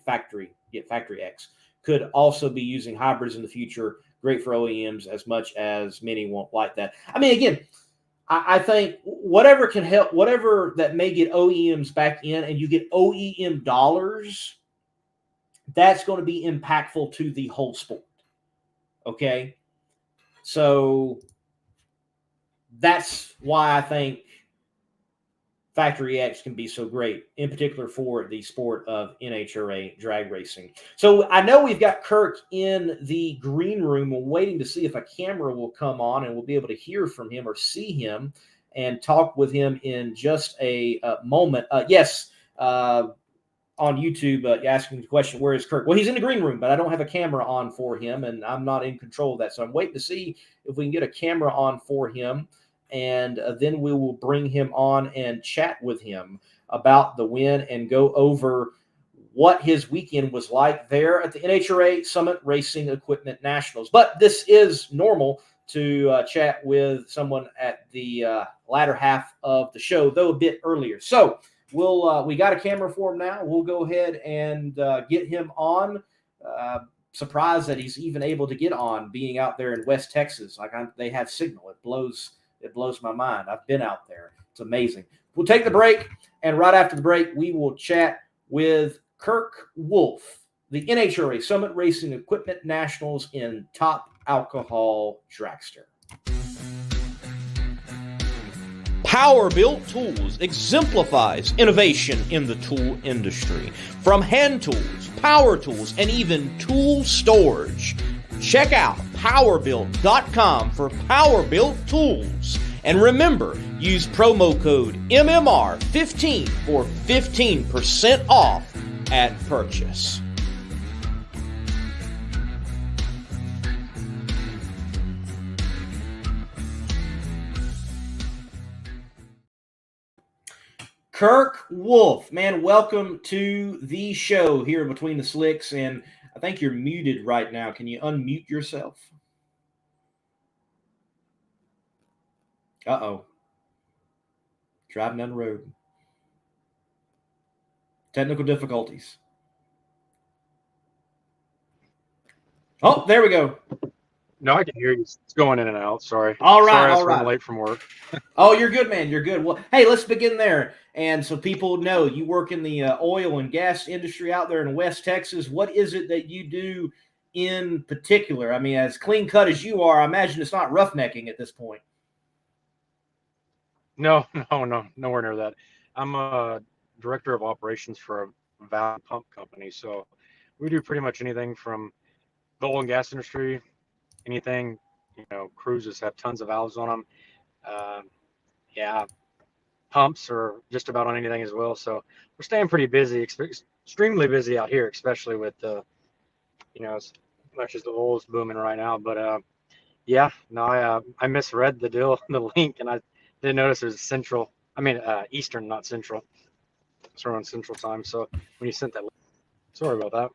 Speaker 1: Factory X could also be using hybrids in the future. Great for OEMs, as much as many won't like that. I mean, again, I think whatever can help, whatever that may get OEMs back in and you get OEM dollars, that's going to be impactful to the whole sport. Okay? So that's why I think Factory X can be so great, in particular for the sport of NHRA drag racing. So I know we've got Kirk in the green room. We're waiting to see if a camera will come on and we'll be able to hear from him or see him and talk with him in just a moment. Yes, on YouTube, asking the question, where is Kirk? Well, he's in the green room, but I don't have a camera on for him, and I'm not in control of that. So I'm waiting to see if we can get a camera on for him. And then we will bring him on and chat with him about the win and go over what his weekend was like there at the NHRA Summit Racing Equipment Nationals. But this is normal to chat with someone at the latter half of the show, though a bit earlier. So we got a camera for him now. We'll go ahead and get him on. Surprised that he's even able to get on, being out there in West Texas. They have signal. It blows my mind. I've been out there. It's amazing. We'll take the break, and right after the break, we will chat with Kirk Wolf, the NHRA Summit Racing Equipment Nationals in Top Alcohol Dragster.
Speaker 2: Power-Built Tools exemplifies innovation in the tool industry. From hand tools, power tools, and even tool storage. Check out powerbuilt.com for Power-Built Tools. And remember, use promo code MMR15 for 15% off at purchase.
Speaker 1: Kirk Wolf, man, welcome to the show here Between the Slicks, and I think you're muted right now. Can you unmute yourself? Uh-oh. Driving down the road. Technical difficulties. Oh, there we go.
Speaker 4: No, I can hear you. It's going in and out. Sorry.
Speaker 1: All right,
Speaker 4: Sorry,
Speaker 1: all right.
Speaker 4: I'm late from work.
Speaker 1: Oh, you're good, man. You're good. Well, hey, let's begin there. And so people know you work in the oil and gas industry out there in West Texas. What is it that you do in particular? I mean, as clean cut as you are, I imagine it's not roughnecking at this point.
Speaker 4: No, nowhere near that. I'm a director of operations for a valve pump company. So we do pretty much anything from the oil and gas industry, anything, cruises have tons of valves on them. Pumps or just about on anything as well. So we're staying pretty busy, extremely busy out here, especially with as much as the oil is booming right now. But I misread the link, and I didn't notice it was Eastern, not Central. It's around Central time. So when you sent that link, sorry about that.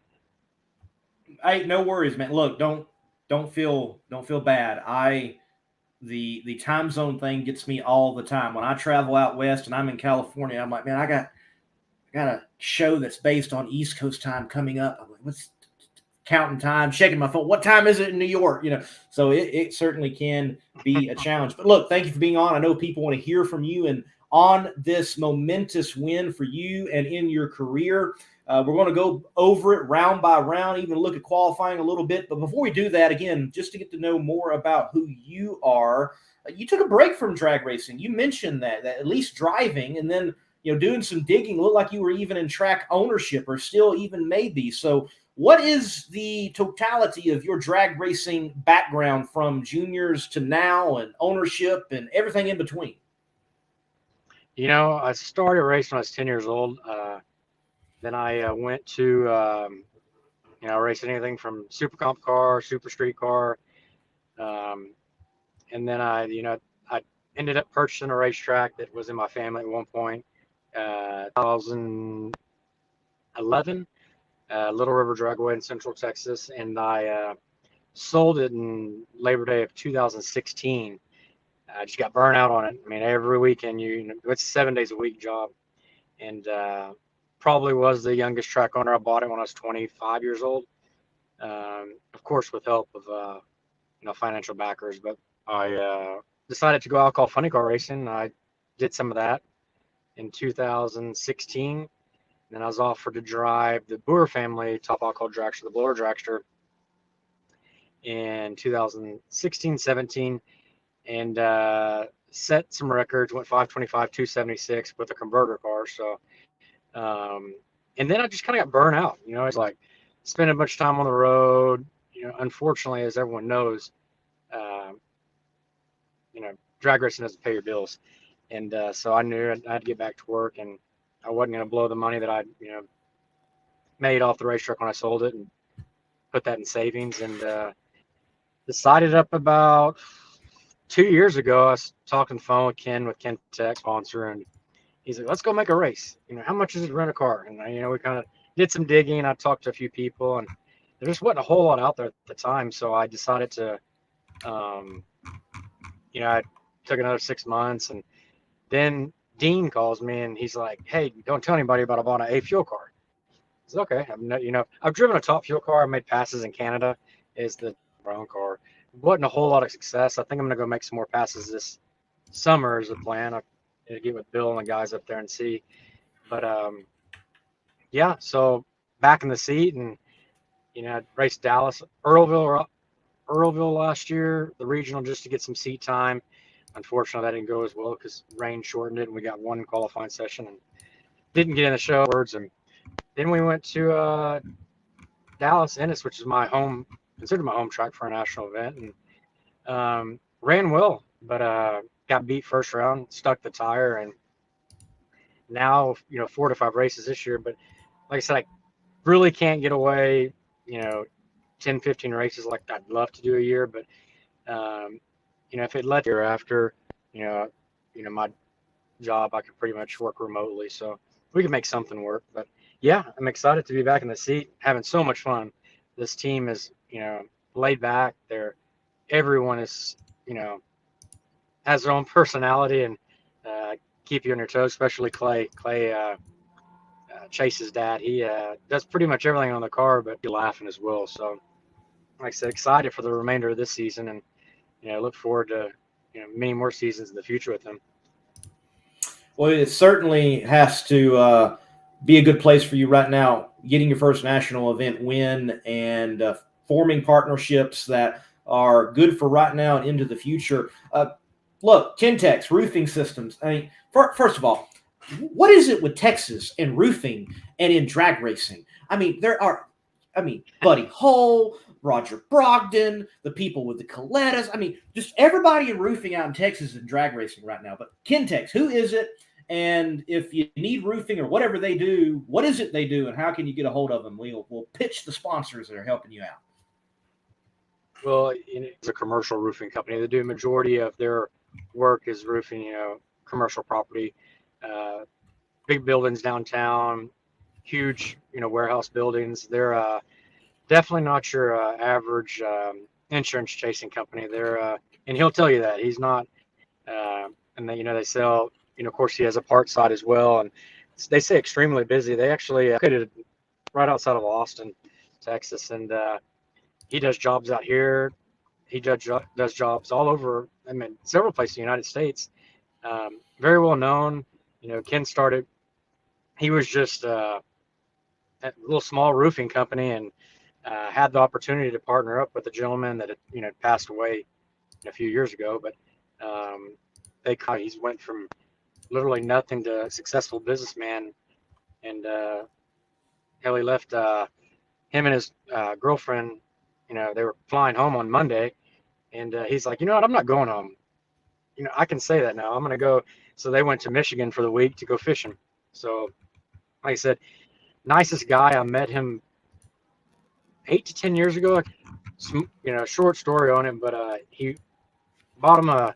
Speaker 1: Hey, no worries, man. Look, don't feel bad. The time zone thing gets me all the time. When I travel out west and I'm in California, I'm like, man, I got a show that's based on East Coast time coming up. I'm like, what's counting time, checking my phone. What time is it in New York? So it certainly can be a challenge. But look, thank you for being on. I know people want to hear from you and on this momentous win for you and in your career. We're going to go over it round by round, even look at qualifying a little bit. But before we do that, again, just to get to know more about who you are, you took a break from drag racing. You mentioned that at least driving, and then doing some digging. Looked like you were even in track ownership, or still even maybe. So what is the totality of your drag racing background from juniors to now, and ownership and everything in between?
Speaker 4: I started racing when I was 10 years old. Then I went to, race anything from super comp car, super street car. And then I ended up purchasing a racetrack that was in my family at one point, 2011, Little River Dragway in Central Texas. And I sold it in Labor Day of 2016. I just got burnt out on it. I mean, every weekend, it's a 7 days a week job. And, probably was the youngest track owner. I bought it when I was 25 years old. Of course, with help of, financial backers, but I decided to go alcohol funny car racing. I did some of that in 2016. And then I was offered to drive the Boer family top alcohol dragster, the blower dragster, in 2016, 17, and set some records, went 525, 276 with a converter car. So, and then I just kind of got burnt out. It's like spending a bunch of time on the road. Unfortunately, as everyone knows, drag racing doesn't pay your bills. And so I knew I had to get back to work, and I wasn't going to blow the money that I, made off the racetrack when I sold it, and put that in savings. And decided up about 2 years ago, I was talking on the phone with Ken Tech sponsor, and he's like, let's go make a race. How much is it to rent a car? And, we kind of did some digging. I talked to a few people, and there just wasn't a whole lot out there at the time. So I decided to, I took another 6 months, and then Dean calls me, and he's like, hey, don't tell anybody about I bought an A fuel car. I said, okay. I've driven a top fuel car. I made passes in Canada. It's the brown car. Wasn't a whole lot of success. I think I'm going to go make some more passes this summer as a plan. I get with Bill and the guys up there and see. But yeah, so back in the seat, and I raced Dallas, Earlville last year, the regional, just to get some seat time. Unfortunately, that didn't go as well because rain shortened it, and we got one qualifying session and didn't get in the show. And then we went to Dallas, Ennis, which is considered my home track for a national event, and ran well, but got beat first round, stuck the tire, and now 4 to 5 races this year. But like I said, I really can't get away 10, 15 races like I'd love to do a year, but if it led year after, my job, I could pretty much work remotely, so we could make something work. But yeah, I'm excited to be back in the seat, having so much fun. This team is, laid back. Everyone is, has their own personality and keep you on your toes, especially Clay. Chase's dad, he does pretty much everything on the car, but you're laughing as well. So, like I said, excited for the remainder of this season, and look forward to many more seasons in the future with him.
Speaker 1: Well, it certainly has to be a good place for you right now, getting your first national event win and forming partnerships that are good for right now and into the future. Look, Kintex Roofing Systems. I mean, first of all, what is it with Texas and roofing and in drag racing? I mean, Buddy Hull, Roger Brogdon, the people with the Colettas. I mean, just everybody in roofing out in Texas and drag racing right now. But Kintex, who is it? And if you need roofing or whatever they do, what is it they do, and how can you get a hold of them? We'll pitch the sponsors that are helping you out.
Speaker 4: Well, it's a commercial roofing company. They do a majority of their work is roofing, commercial property, big buildings downtown, huge, warehouse buildings. They're definitely not your average insurance chasing company. They're and he'll tell you that he's not. And they sell. Of course, he has a parts side as well, and they say extremely busy. They actually located right outside of Austin, Texas, and he does jobs out here. He does jobs all over. I mean, several places in the United States. Very well known. Ken started. He was just a little small roofing company, and had the opportunity to partner up with a gentleman that had passed away a few years ago. But he's went from literally nothing to a successful businessman, and he left him and his girlfriend. They were flying home on Monday, and he's like, what? I'm not going home. I can say that now. I'm going to go. So they went to Michigan for the week to go fishing. So, like I said, nicest guy. I met him 8 to 10 years ago. Short story on him, but he bought him a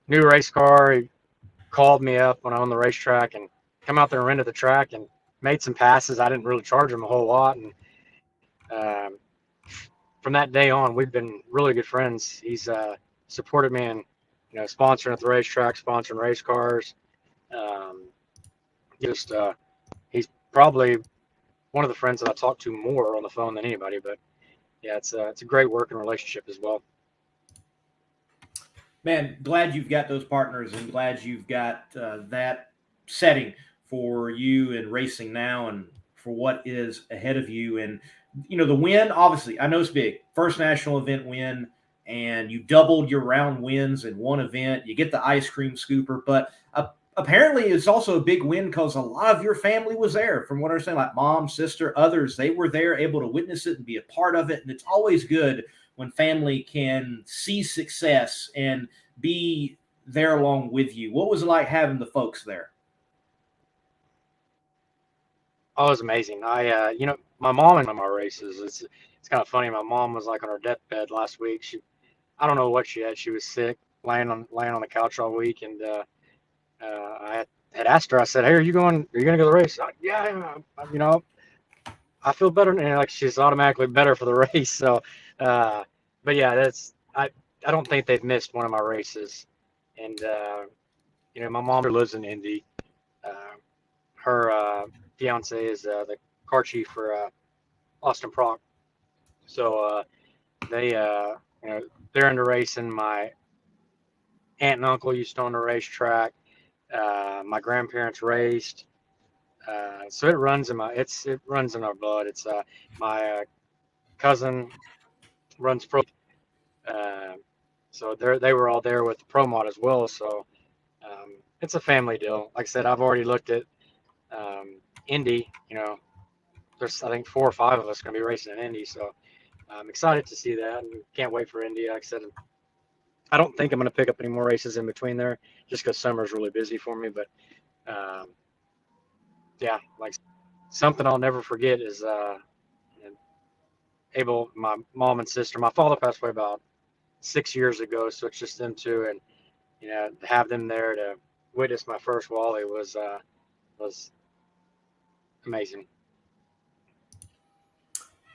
Speaker 4: new race car. He called me up when I was on the racetrack and come out there and rented the track and made some passes. I didn't really charge him a whole lot, and from that day on, we've been really good friends. He's supported me in, sponsoring at the racetrack, sponsoring race cars. He's probably one of the friends that I talk to more on the phone than anybody. But yeah, it's a great working relationship as well.
Speaker 1: Man, glad you've got those partners, and glad you've got that setting for you in racing now and for what is ahead of you. And the win, obviously, I know it's big. First national event win, and you doubled your round wins in one event. You get the ice cream scooper, but apparently it's also a big win because a lot of your family was there, from what I understand, like mom, sister, others. They were there, able to witness it and be a part of it. And it's always good when family can see success and be there along with you. What was it like having the folks there?
Speaker 4: Oh, it was amazing. My mom and my races, it's kind of funny. My mom was like on her deathbed last week. I don't know what she had. She was sick, laying on the couch all week, and I had asked her. I said, "Hey, are you going to go to the race?" Yeah, I feel better, and like she's automatically better for the race. So, but yeah, I don't think they've missed one of my races, and my mom lives in Indy. Her fiance is the car chief for Austin Proc. So they're into racing. My aunt and uncle used to own the racetrack. My grandparents raced. So it runs in it runs in our blood. It's my cousin runs pro. So they were all there with the pro mod as well. So it's a family deal. Like I said, I've already looked at Indy. There's I think 4 or 5 of us going to be racing in Indy. So I'm excited to see that and can't wait for Indy. Like I said, I don't think I'm going to pick up any more races in between there just because summer's really busy for me. But yeah, like something I'll never forget is my mom and sister. My father passed away about 6 years ago, so it's just them two, and to have them there to witness my first Wally was amazing.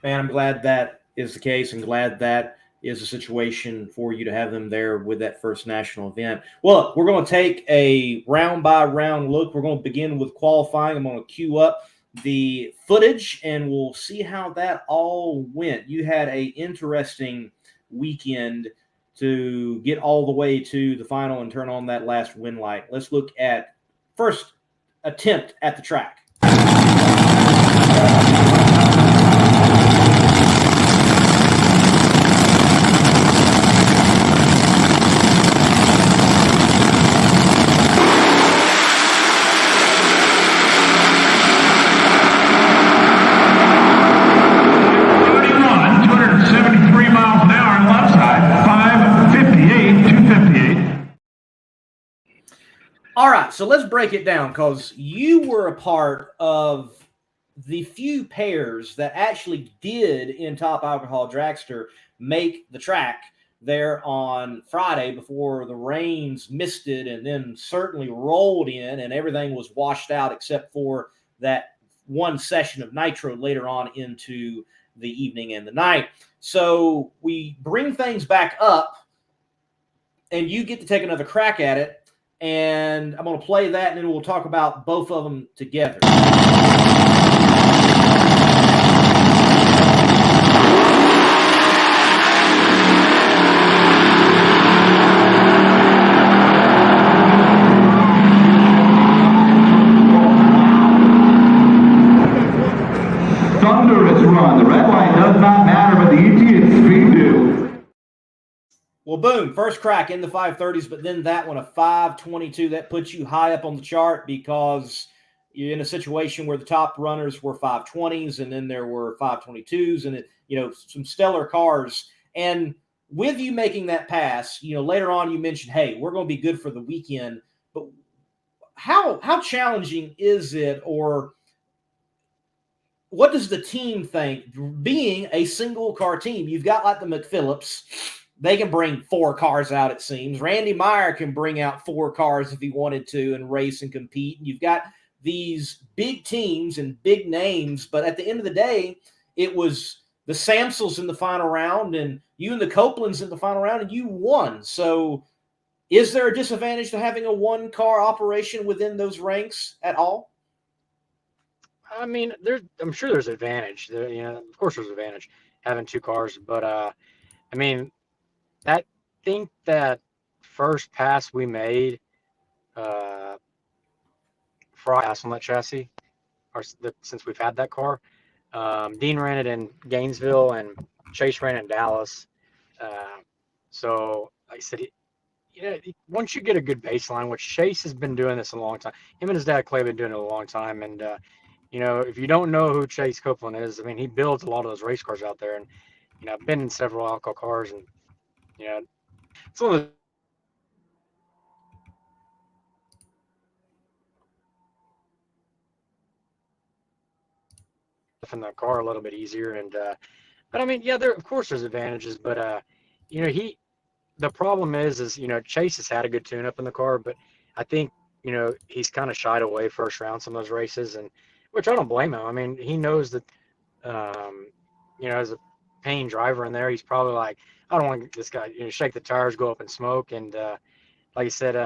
Speaker 1: Man, I'm glad that is the case, and glad that is a situation for you to have them there with that first national event. Well, we're going to take a round-by-round look. We're going to begin with qualifying. I'm going to queue up the footage, and we'll see how that all went. You had an interesting weekend to get all the way to the final and turn on that last win light. Let's look at first attempt at the track. All right, so let's break it down because you were a part of the few pairs that actually did in Top Alcohol Dragster make the track there on Friday before the rains misted and then certainly rolled in and everything was washed out except for that one session of nitro later on into the evening and the night. So we bring things back up and you get to take another crack at it. And I'm going to play that, and then we'll talk about both of them together.
Speaker 3: Thunderous run. The red line does not matter, but the ET and speed do.
Speaker 1: Well, boom, first crack in the 530s, but then that one, a 522, that puts you high up on the chart because you're in a situation where the top runners were 520s and then there were 522s and, some stellar cars. And with you making that pass, later on you mentioned, hey, we're going to be good for the weekend. But how challenging is it, or what does the team think being a single car team? You've got like the McPhillips. They can bring 4 cars out, it seems. Randy Meyer can bring out 4 cars if he wanted to and race and compete. And you've got these big teams and big names, but at the end of the day, it was the Samsels in the final round and you and the Copelands in the final round, and you won. So is there a disadvantage to having a 1-car operation within those ranks at all?
Speaker 4: I mean, I'm sure there's advantage. Of course there's advantage having 2 cars, but I mean, I think that first pass we made, Friday on that chassis, since we've had that car, Dean ran it in Gainesville and Chase ran it in Dallas. So like I said, once you get a good baseline, which Chase has been doing this a long time, him and his dad Clay have been doing it a long time. And, if you don't know who Chase Copeland is, I mean, he builds a lot of those race cars out there. And, I've been in several alcohol cars and, it's one of the in the car a little bit easier. And, but I mean, yeah, of course there's advantages, but, the problem is, Chase has had a good tune up in the car, but I think, he's kind of shied away first round some of those races, and which I don't blame him. I mean, he knows that, as a paying driver in there, he's probably like, I don't want to get this guy, shake the tires, go up in smoke. And like I said,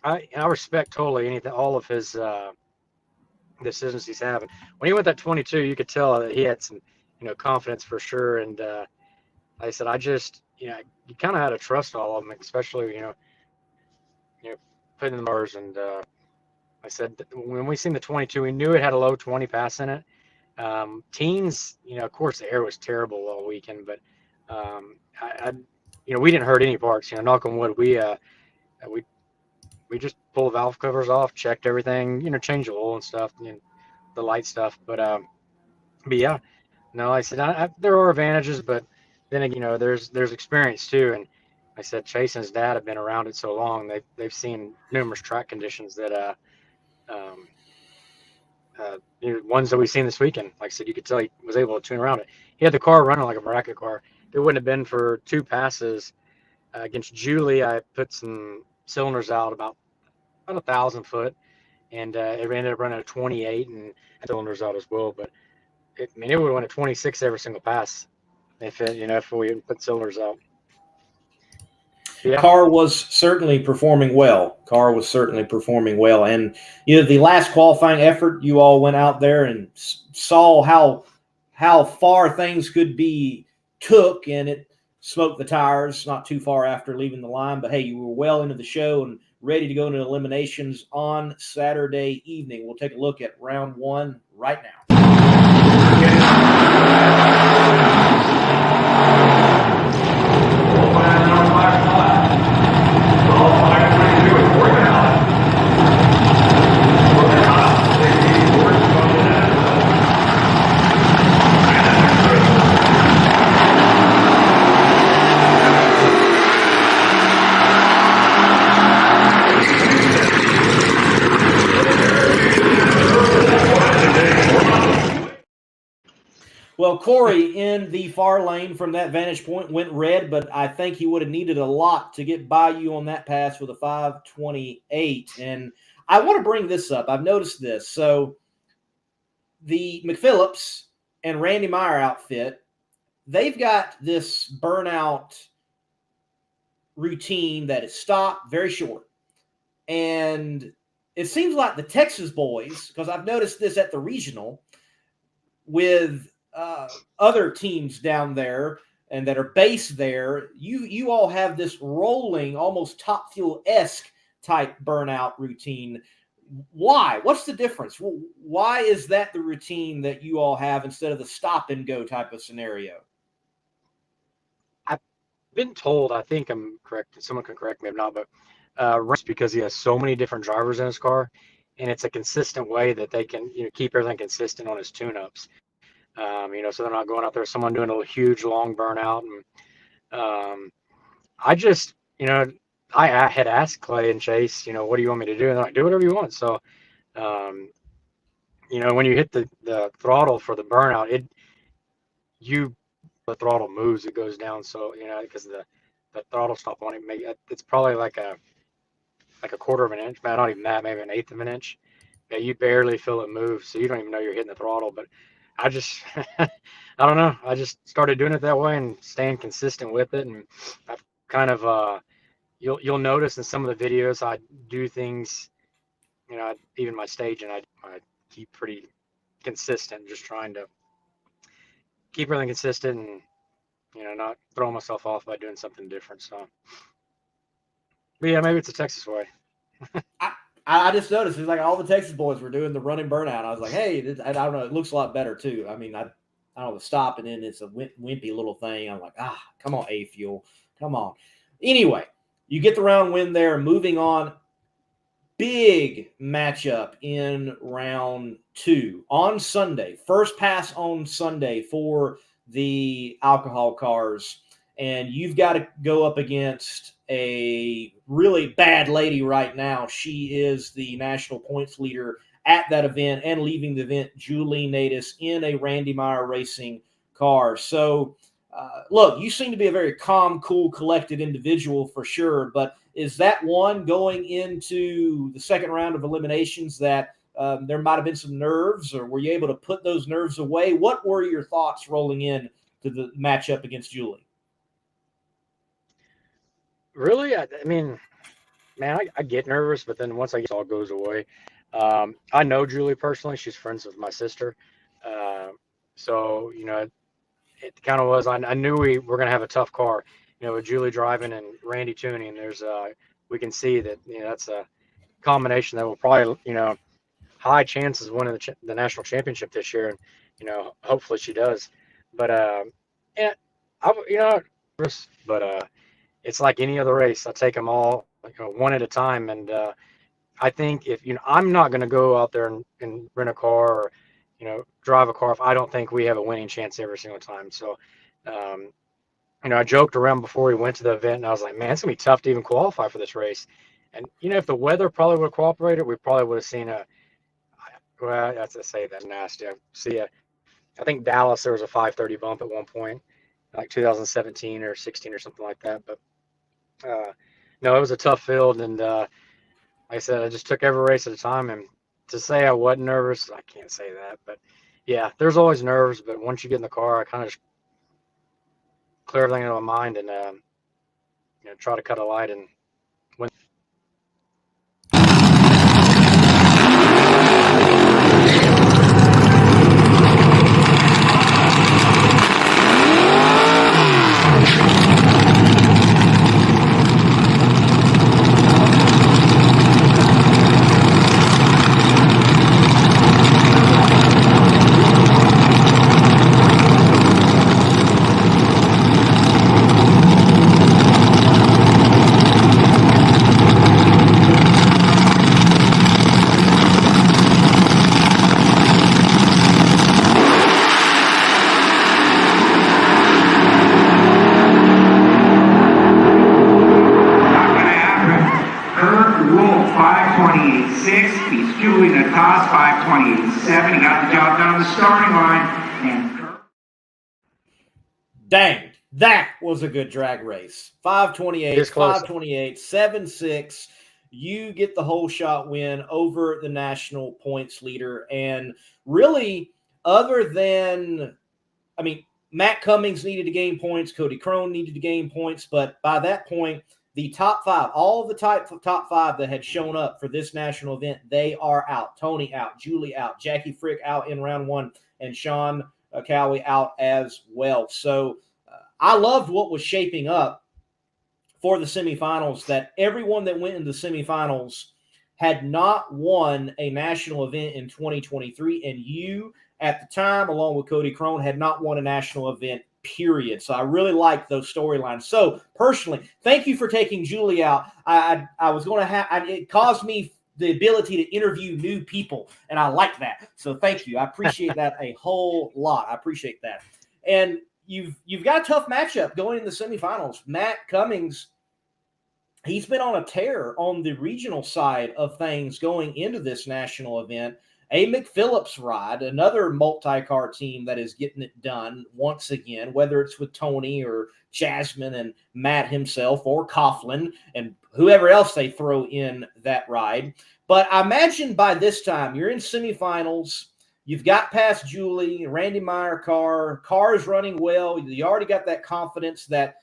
Speaker 4: I respect totally all of his decisions he's having. When he went that 22, you could tell that he had some, confidence for sure. And like I said, I just, you kind of had to trust all of them, especially, putting in the motors, and I said when we seen the 22, we knew it had a low 20 pass in it. Teens, of course the air was terrible all weekend, but we didn't hurt any parts. Knock on wood, we just pulled valve covers off, checked everything, changed the oil and stuff, the light stuff. But yeah, no, I said there are advantages, but then there's experience too. And I said Chase and his dad have been around it so long, they've seen numerous track conditions that ones that we've seen this weekend. Like I said, you could tell he was able to tune around it. He had the car running like a bracket car. If it wouldn't have been for 2 passes against Julie, I put some cylinders out about 1,000 foot, and it ended up running a 28 and cylinders out as well. But it would have went a 26 every single pass if we put cylinders out. Yeah.
Speaker 1: Car was certainly performing well. And the last qualifying effort, you all went out there and saw how far things could be took, and it smoked the tires not too far after leaving the line. But hey, you were well into the show and ready to go into eliminations on Saturday evening. We'll take a look at round 1 right now. Well, Corey in the far lane from that vantage point went red, but I think he would have needed a lot to get by you on that pass with a 5:28. And I want to bring this up. I've noticed this. So the McPhillips and Randy Meyer outfit, they've got this burnout routine that is stopped, very short. And it seems like the Texas boys, because I've noticed this at the regional with other teams down there and that are based there, you all have this rolling, almost Top Fuel-esque type burnout routine. Why? What's the difference? Why is that the routine that you all have instead of the stop and go type of scenario?
Speaker 4: I've been told, I think I'm correct, someone can correct me if not, but it's because he has so many different drivers in his car, and it's a consistent way that they can keep everything consistent on his tune-ups. So they're not going out there, someone doing a huge long burnout. And I just, I had asked Clay and Chase, what do you want me to do? And they're like, do whatever you want. So, when you hit the throttle for the burnout, the throttle moves, it goes down. So, because the throttle stop on it, it's probably like a quarter of an inch, not even that, maybe an eighth of an inch. Yeah, you barely feel it move. So you don't even know you're hitting the throttle, but I just, I don't know. I just started doing it that way and staying consistent with it. And I've kind of, you'll notice in some of the videos, I do things, even my staging, I keep pretty consistent, just trying to keep everything consistent and, not throw myself off by doing something different. So, but yeah, maybe it's a Texas way.
Speaker 1: I just noticed it's like all the Texas boys were doing the running burnout. I was like, hey, I don't know. It looks a lot better too. I mean, I don't know, the stop and then it's a wimpy little thing. I'm like, come on, A Fuel. Come on. Anyway, you get the round win there. Moving on. Big matchup in round 2 on Sunday. First pass on Sunday for the alcohol cars. And you've got to go up against a really bad lady right now. She is the national points leader at that event and leaving the event, Julie Natus, in a Randy Meyer Racing car. So, look, you seem to be a very calm, cool, collected individual for sure. But is that one going into the second round of eliminations that there might have been some nerves, or were you able to put those nerves away? What were your thoughts rolling in to the matchup against Julie?
Speaker 4: Really? I mean, man, I get nervous, but then once it all goes away. I know Julie personally. She's friends with my sister. So, it kind of was, I knew we were going to have a tough car, with Julie driving and Randy tuning. There's, we can see that, combination that will probably, high chances of winning the national championship this year, and hopefully she does. But yeah, but it's like any other race. I take them all one at a time, and I think if I'm not going to go out there and rent a car or drive a car if I don't think we have a winning chance every single time. So I joked around before we went to the event, and I was like, man, it's gonna be tough to even qualify for this race. And if the weather probably would have cooperated, we probably would have seen well, that's to say that's nasty. I think Dallas, there was a 5:30 bump at one point, like 2017 or 16 or something like that. But no, it was a tough field, and like I said, I just took every race at a time. And to say I wasn't nervous, I can't say that. But yeah, there's always nerves. But once you get in the car, I kind of just clear everything out of my mind and try to cut a light and win.
Speaker 5: Kirk Wolf, 5:28.6. He's Julie Natas, 5:28.7. He got the job done on the starting line. And Kirk.
Speaker 1: Dang, that was a good drag race. 5:28, 5:28, 7.6. You get the whole shot win over the national points leader. And really, other than, Matt Cummings needed to gain points, Cody Crone needed to gain points, but by that point, the top five, all of the top five that had shown up for this national event, they are out. Tony out, Julie out, Jackie Frick out in round one, and Sean Cowie out as well. So I loved what was shaping up for the semifinals, that everyone that went into the semifinals had not won a national event in 2023, and you, at the time, along with Cody Crone, had not won a national event, period. So I really liked those storylines. So personally, thank you for taking Julie out. I was going to have, it caused me the ability to interview new people, and I like that. So thank you. I appreciate that a whole lot. I appreciate that. And you've got a tough matchup going in the semifinals. Matt Cummings, he's been on a tear on the regional side of things going into this national event. A McPhillips ride, another multi-car team that is getting it done once again, whether it's with Tony or Jasmine and Matt himself or Coughlin and whoever else they throw in that ride. But I imagine by this time you're in semifinals. You've got past Julie, Randy Meyer car is running well. You already got that confidence that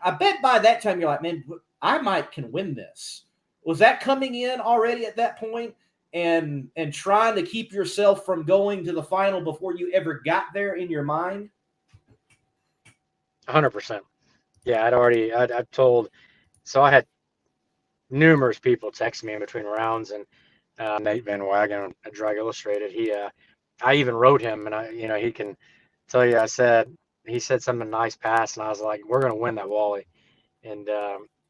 Speaker 1: I bet by that time you're like, man, I can win this. Was that coming in already at that point? And trying to keep yourself from going to the final before you ever got there in your mind?
Speaker 4: 100%. Yeah, I'd told, so I had numerous people text me in between rounds, and Nate Van Wagen at Drag Illustrated, I even wrote him, and he can tell you, he said something nice past, and I was like, we're going to win that Wally. And,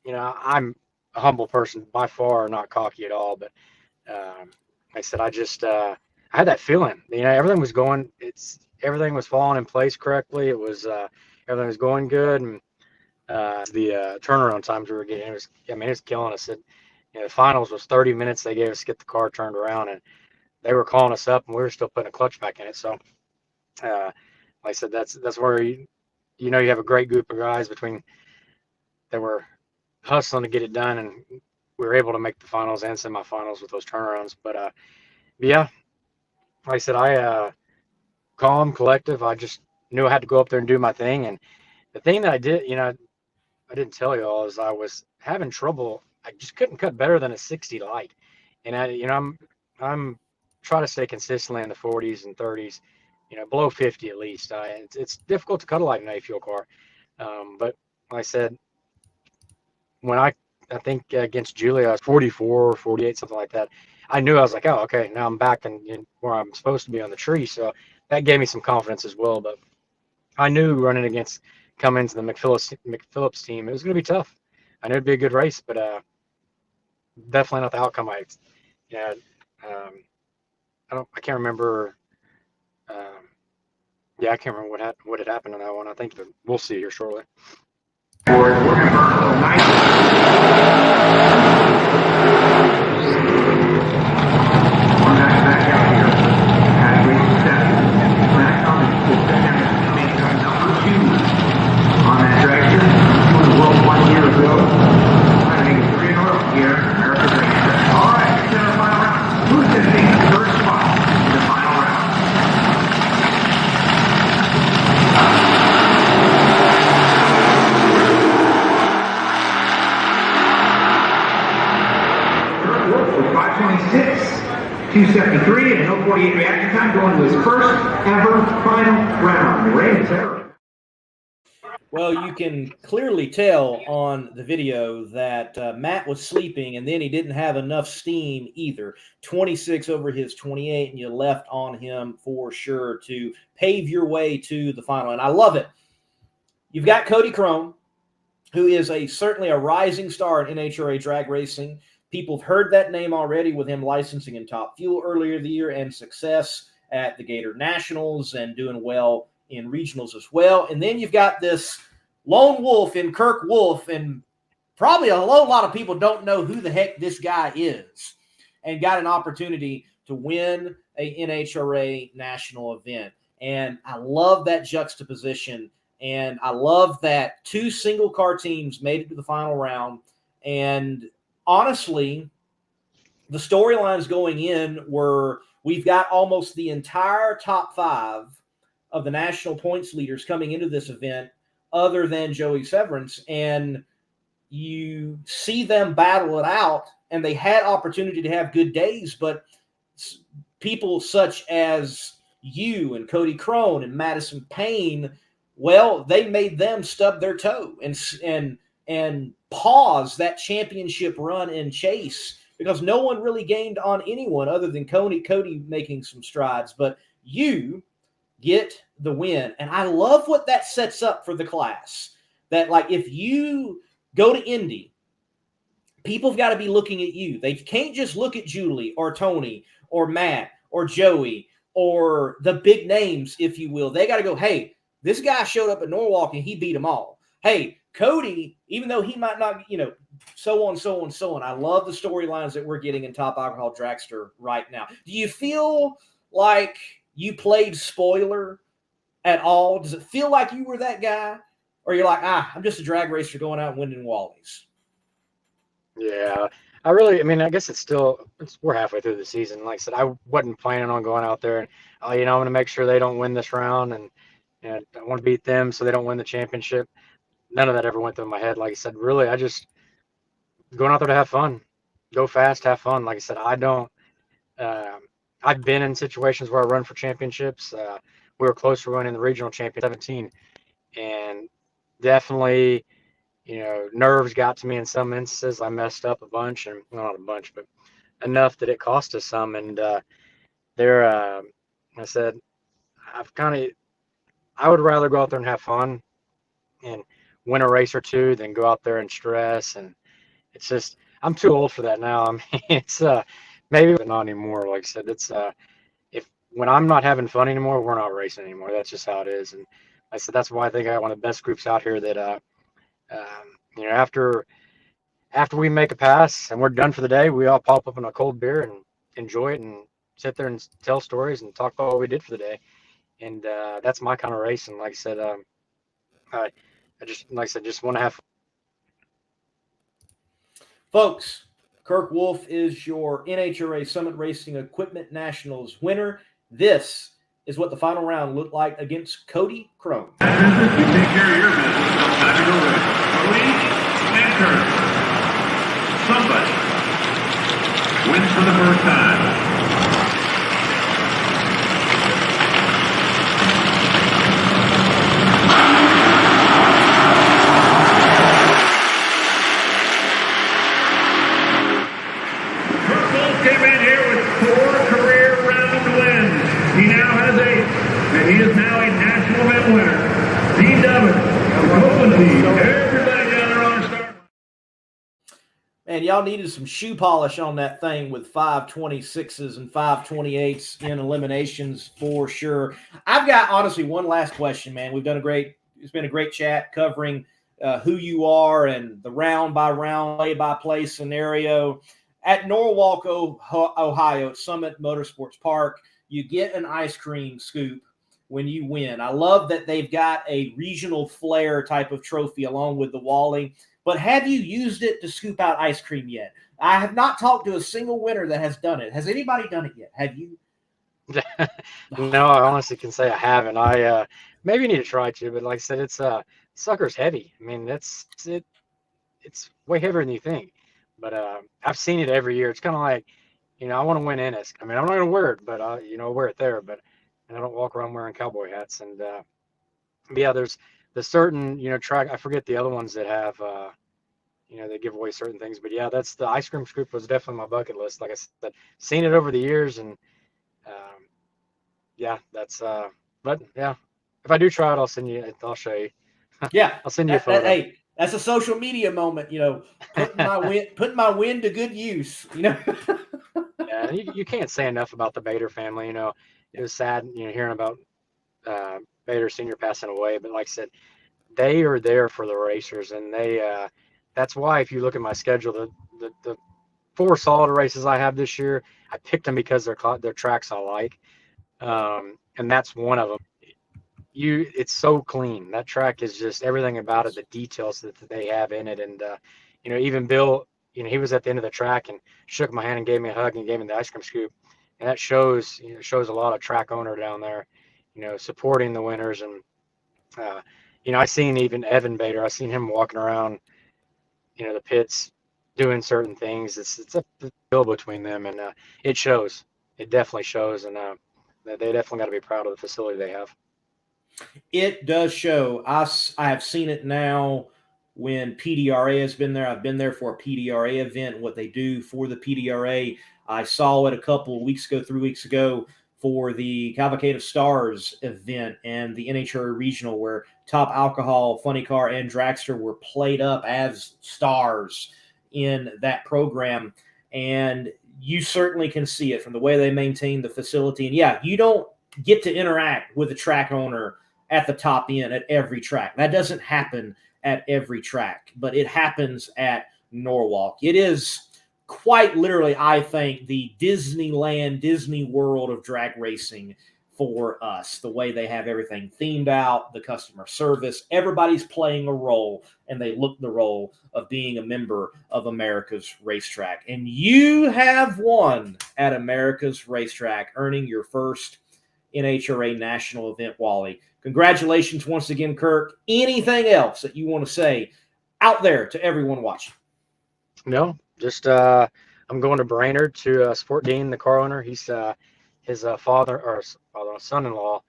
Speaker 4: I'm a humble person, by far not cocky at all, but I said, I had that feeling, everything was everything was falling in place correctly. It was, everything was going good. And the turnaround times we were getting, it was killing us. The finals was 30 minutes. They gave us to get the car turned around, and they were calling us up, and we were still putting a clutch back in it. So, like I said, that's where, you have a great group of guys that were hustling to get it done, and we were able to make the finals and semifinals with those turnarounds. But yeah, like I said, calm, collective. I just knew I had to go up there and do my thing. And the thing that I did, I didn't tell you all, is I was having trouble. I just couldn't cut better than a 60 light. And I'm trying to stay consistently in the 40s and 30s, below 50 at least. It's difficult to cut a light in an A fuel car. But like I said, when I I think against Julia, I was 44, 48, something like that. I knew, I was like, oh, okay, now I'm back in where I'm supposed to be on the tree. So that gave me some confidence as well. But I knew running against Cummins and the McPhillips team, it was going to be tough. I knew it'd be a good race, but definitely not the outcome I had. I can't remember. I can't remember what had happened on that one. I think we'll see here shortly.
Speaker 5: We're going to burn a little nice. One back out here. At race 7. Back on number 2 on that Dragster. Doing the World 1 year ago. I think 3 in a row here. American Dragster. All right, it's the final round. Who's going to take the first spot in the final round? Kirk Wolf with 5:26, 2:73, and no 48 reaction time, going to his first ever final round. Ray and Sarah.
Speaker 1: Well, you can clearly tell on the video that Matt was sleeping, and then he didn't have enough steam either. 26 over his 28, and you left on him for sure to pave your way to the final. And I love it. You've got Cody Crone, who is certainly a rising star in NHRA drag racing. People have heard that name already with him licensing in Top Fuel earlier the year and success at the Gator Nationals and doing well in regionals as well. And then you've got this lone wolf in Kirk Wolf, and probably a lot of people don't know who the heck this guy is, and got an opportunity to win a NHRA national event. And I love that juxtaposition, and I love that 2 single car teams made it to the final round. And honestly, the storylines going in were, we've got almost the entire top 5 of the national points leaders coming into this event, other than Joey Severance, and you see them battle it out, and they had opportunity to have good days, but people such as you and Cody Crone and Madison Payne, well, they made them stub their toe and pause that championship run and chase, because no one really gained on anyone other than Cody making some strides, but you get the win. And I love what that sets up for the class. That, like, if you go to Indy, people have got to be looking at you. They can't just look at Julie or Tony or Matt or Joey or the big names, if you will. They got to go, hey, this guy showed up at Norwalk and he beat them all. Hey, Cody, even though he might not, so on, so on, so on. I love the storylines that we're getting in Top Alcohol Dragster right now. Do you feel like you played spoiler at all? Does it feel like you were that guy? Or you're like, I'm just a drag racer going out and winning Wallies?
Speaker 4: Yeah, I guess we're halfway through the season. Like I said, I wasn't planning on going out there and, I'm going to make sure they don't win this round, and I want to beat them so they don't win the championship. None of that ever went through my head. Like I said, really, I just going out there to have fun, go fast, have fun. Like I said, I've been in situations where I run for championships. We were close to winning the regional champion 17, and definitely, nerves got to me in some instances. I messed up a bunch, and well, not a bunch, but enough that it cost us some. And I said, I would rather go out there and have fun and win a race or two than go out there and stress. And it's just, I'm too old for that now. I mean, it's maybe not anymore. Like I said, it's when I'm not having fun anymore, we're not racing anymore. That's just how it is. And I said, that's why I think I got one of the best groups out here that, after we make a pass and we're done for the day, we all pop up in a cold beer and enjoy it and sit there and tell stories and talk about what we did for the day. And that's my kind of race. And like I said, I just want to have fun.
Speaker 1: Folks, Kirk Wolf is your NHRA Summit Racing Equipment Nationals winner. This is what the final round looked like against Cody Crone.
Speaker 3: You take care of your business. Time to go with it. Cody and Kirk. Somebody wins for the first time. 4 career round wins. He now has 8, and he is now a national event winner. Dean Dubbin of Copeland. Everybody down there on the start.
Speaker 1: And y'all needed some shoe polish on that thing with 526s and 528s in eliminations for sure. I've got, honestly, one last question, man. We've done it's been a great chat covering who you are and the round by round, play by play scenario. At Norwalk, Ohio, at Summit Motorsports Park, you get an ice cream scoop when you win. I love that they've got a regional flair type of trophy along with the Wally. But have you used it to scoop out ice cream yet? I have not talked to a single winner that has done it. Has anybody done it yet? Have you?
Speaker 4: No, I honestly can say I haven't. I maybe need to try to, but like I said, it's sucker's heavy. I mean, it's way heavier than you think. But I've seen it every year. It's kind of like, I want to win Ennis. I mean, I'm not gonna wear it, but I wear it there. But and I don't walk around wearing cowboy hats. And but yeah, there's the certain track. I forget the other ones that have they give away certain things. But yeah, that's the ice cream scoop was definitely my bucket list. Like I said, seen it over the years, and yeah, that's but yeah, if I do try it, I'll show you.
Speaker 1: Yeah,
Speaker 4: I'll send you a photo.
Speaker 1: Hey, that's a social media moment, putting my win to good use.
Speaker 4: Yeah, you can't say enough about the Bader family. It was sad, hearing about Bader Sr. passing away. But like I said, they are there for the racers, and they that's why if you look at my schedule, the 4 solid races I have this year, I picked them because they're tracks I like, and that's one of them. It's so clean. That track is just everything about it, the details that they have in it, and even Bill, he was at the end of the track and shook my hand and gave me a hug and gave me the ice cream scoop, and that shows a lot of track owner down there, supporting the winners. And I seen even Evan Bader. I seen him walking around, the pits, doing certain things. It's a deal between them, and it shows. It definitely shows, and they definitely got to be proud of the facility they have.
Speaker 1: It does show. I have seen it now when PDRA has been there. I've been there for a PDRA event, what they do for the PDRA. I saw it a couple of weeks ago, 3 weeks ago, for the Cavalcade of Stars event and the NHRA Regional, where Top Alcohol, Funny Car, and Dragster were played up as stars in that program. And you certainly can see it from the way they maintain the facility. And yeah, you don't get to interact with the track owner at the top end at every track. That doesn't happen at every track, but it happens at Norwalk. It is quite literally, I think, the Disneyland, Disney World of drag racing for us, the way they have everything themed out, the customer service, everybody's playing a role, and they look the role of being a member of America's Racetrack. And you have won at America's Racetrack, earning your first NHRA national event, Wally. Congratulations once again, Kirk. Anything else that you want to say out there to everyone watching?
Speaker 4: No, just I'm going to Brainerd to support Dean, the car owner. He's his father or son-in-law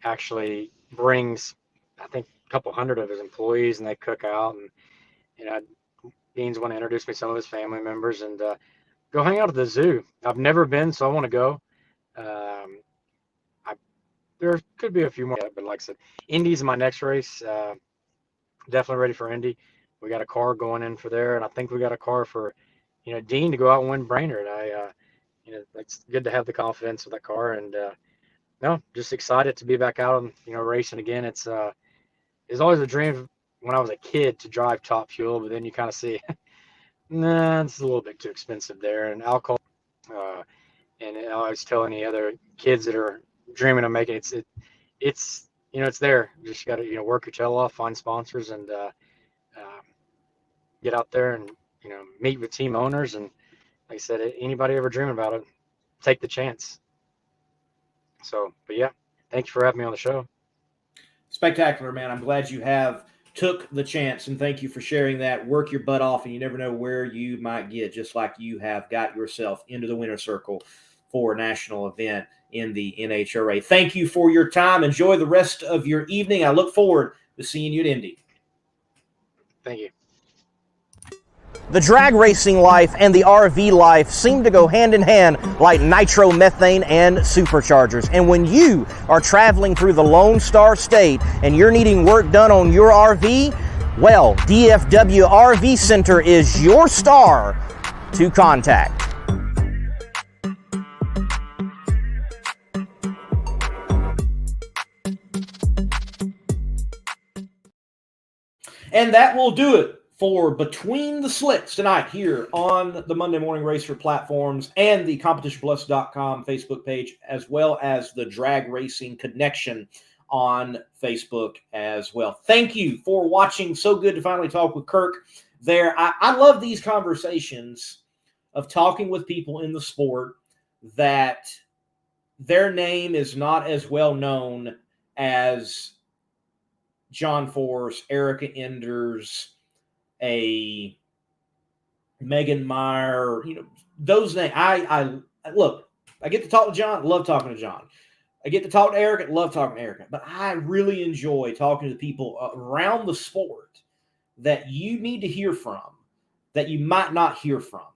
Speaker 4: actually brings, I think, a couple hundred of his employees, and they cook out. And Dean's want to introduce me to some of his family members and go hang out at the zoo. I've never been, so I want to go. There could be a few more, but like I said, Indy's my next race. Definitely ready for Indy. We got a car going in for there, and I think we got a car for, Dean to go out and win Brainerd. It's good to have the confidence with that car, and no, just excited to be back out and racing again. It's always a dream when I was a kid to drive Top Fuel, but then you kind of see, nah, it's a little bit too expensive there, and alcohol. And I always tell any other kids that are dreaming of making it's there. You just got to work your tail off, find sponsors, and get out there and meet with team owners. And like I said, anybody ever dreaming about it, take the chance. So, but yeah, thank you for having me on the show.
Speaker 1: Spectacular, man. I'm glad you have took the chance, and thank you for sharing that. Work your butt off, and you never know where you might get, just like you have got yourself into the winner's circle for a national event in the NHRA. Thank you for your time. Enjoy the rest of your evening. I look forward to seeing you at Indy.
Speaker 4: Thank you.
Speaker 2: The drag racing life and the RV life seem to go hand in hand like nitromethane and superchargers. And when you are traveling through the Lone Star State and you're needing work done on your RV, well, DFW RV Center is your star to contact.
Speaker 1: And that will do it for Between the Slicks tonight here on the Monday Morning Racer platforms and the CompetitionPlus.com Facebook page, as well as the Drag Racing Connection on Facebook as well. Thank you for watching. So good to finally talk with Kirk there. I love these conversations of talking with people in the sport that their name is not as well known as John Force, Erica Enders, a Megan Meyer, those names. I look, I get to talk to John, love talking to John. I get to talk to Erica, love talking to Erica. But I really enjoy talking to people around the sport that you need to hear from, that you might not hear from.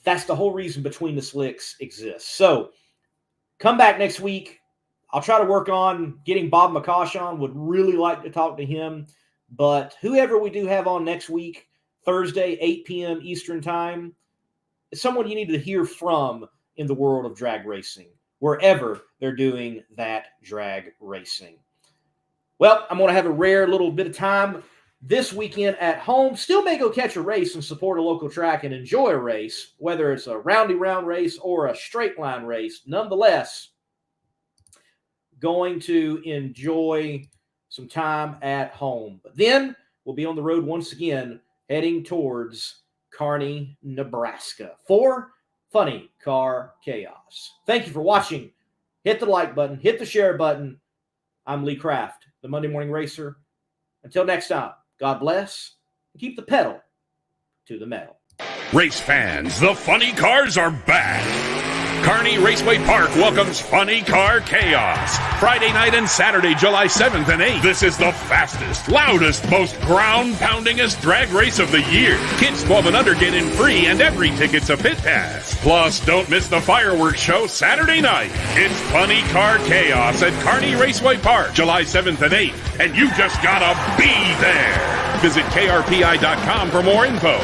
Speaker 1: That's the whole reason Between the Slicks exists. So come back next week. I'll try to work on getting Bob McCosh on. Would really like to talk to him. But whoever we do have on next week, Thursday, 8 p.m. Eastern Time, is someone you need to hear from in the world of drag racing, wherever they're doing that drag racing. Well, I'm going to have a rare little bit of time this weekend at home. Still may go catch a race and support a local track and enjoy a race, whether it's a roundy round race or a straight line race. Nonetheless, going to enjoy some time at home. But then we'll be on the road once again, heading towards Kearney, Nebraska for Funny Car Chaos. Thank you for watching. Hit the like button, hit the share button. I'm Lee Kraft, the Monday Morning Racer. Until next time, God bless, and keep the pedal to the metal.
Speaker 6: Race fans, the funny cars are back. Kearney Raceway Park welcomes Funny Car Chaos. Friday night and Saturday, July 7th and 8th. This is the fastest, loudest, most ground-poundingest drag race of the year. Kids 12 and under get in free, and every ticket's a pit pass. Plus, don't miss the fireworks show Saturday night. It's Funny Car Chaos at Kearney Raceway Park, July 7th and 8th. And you just gotta be there. Visit krpi.com for more info.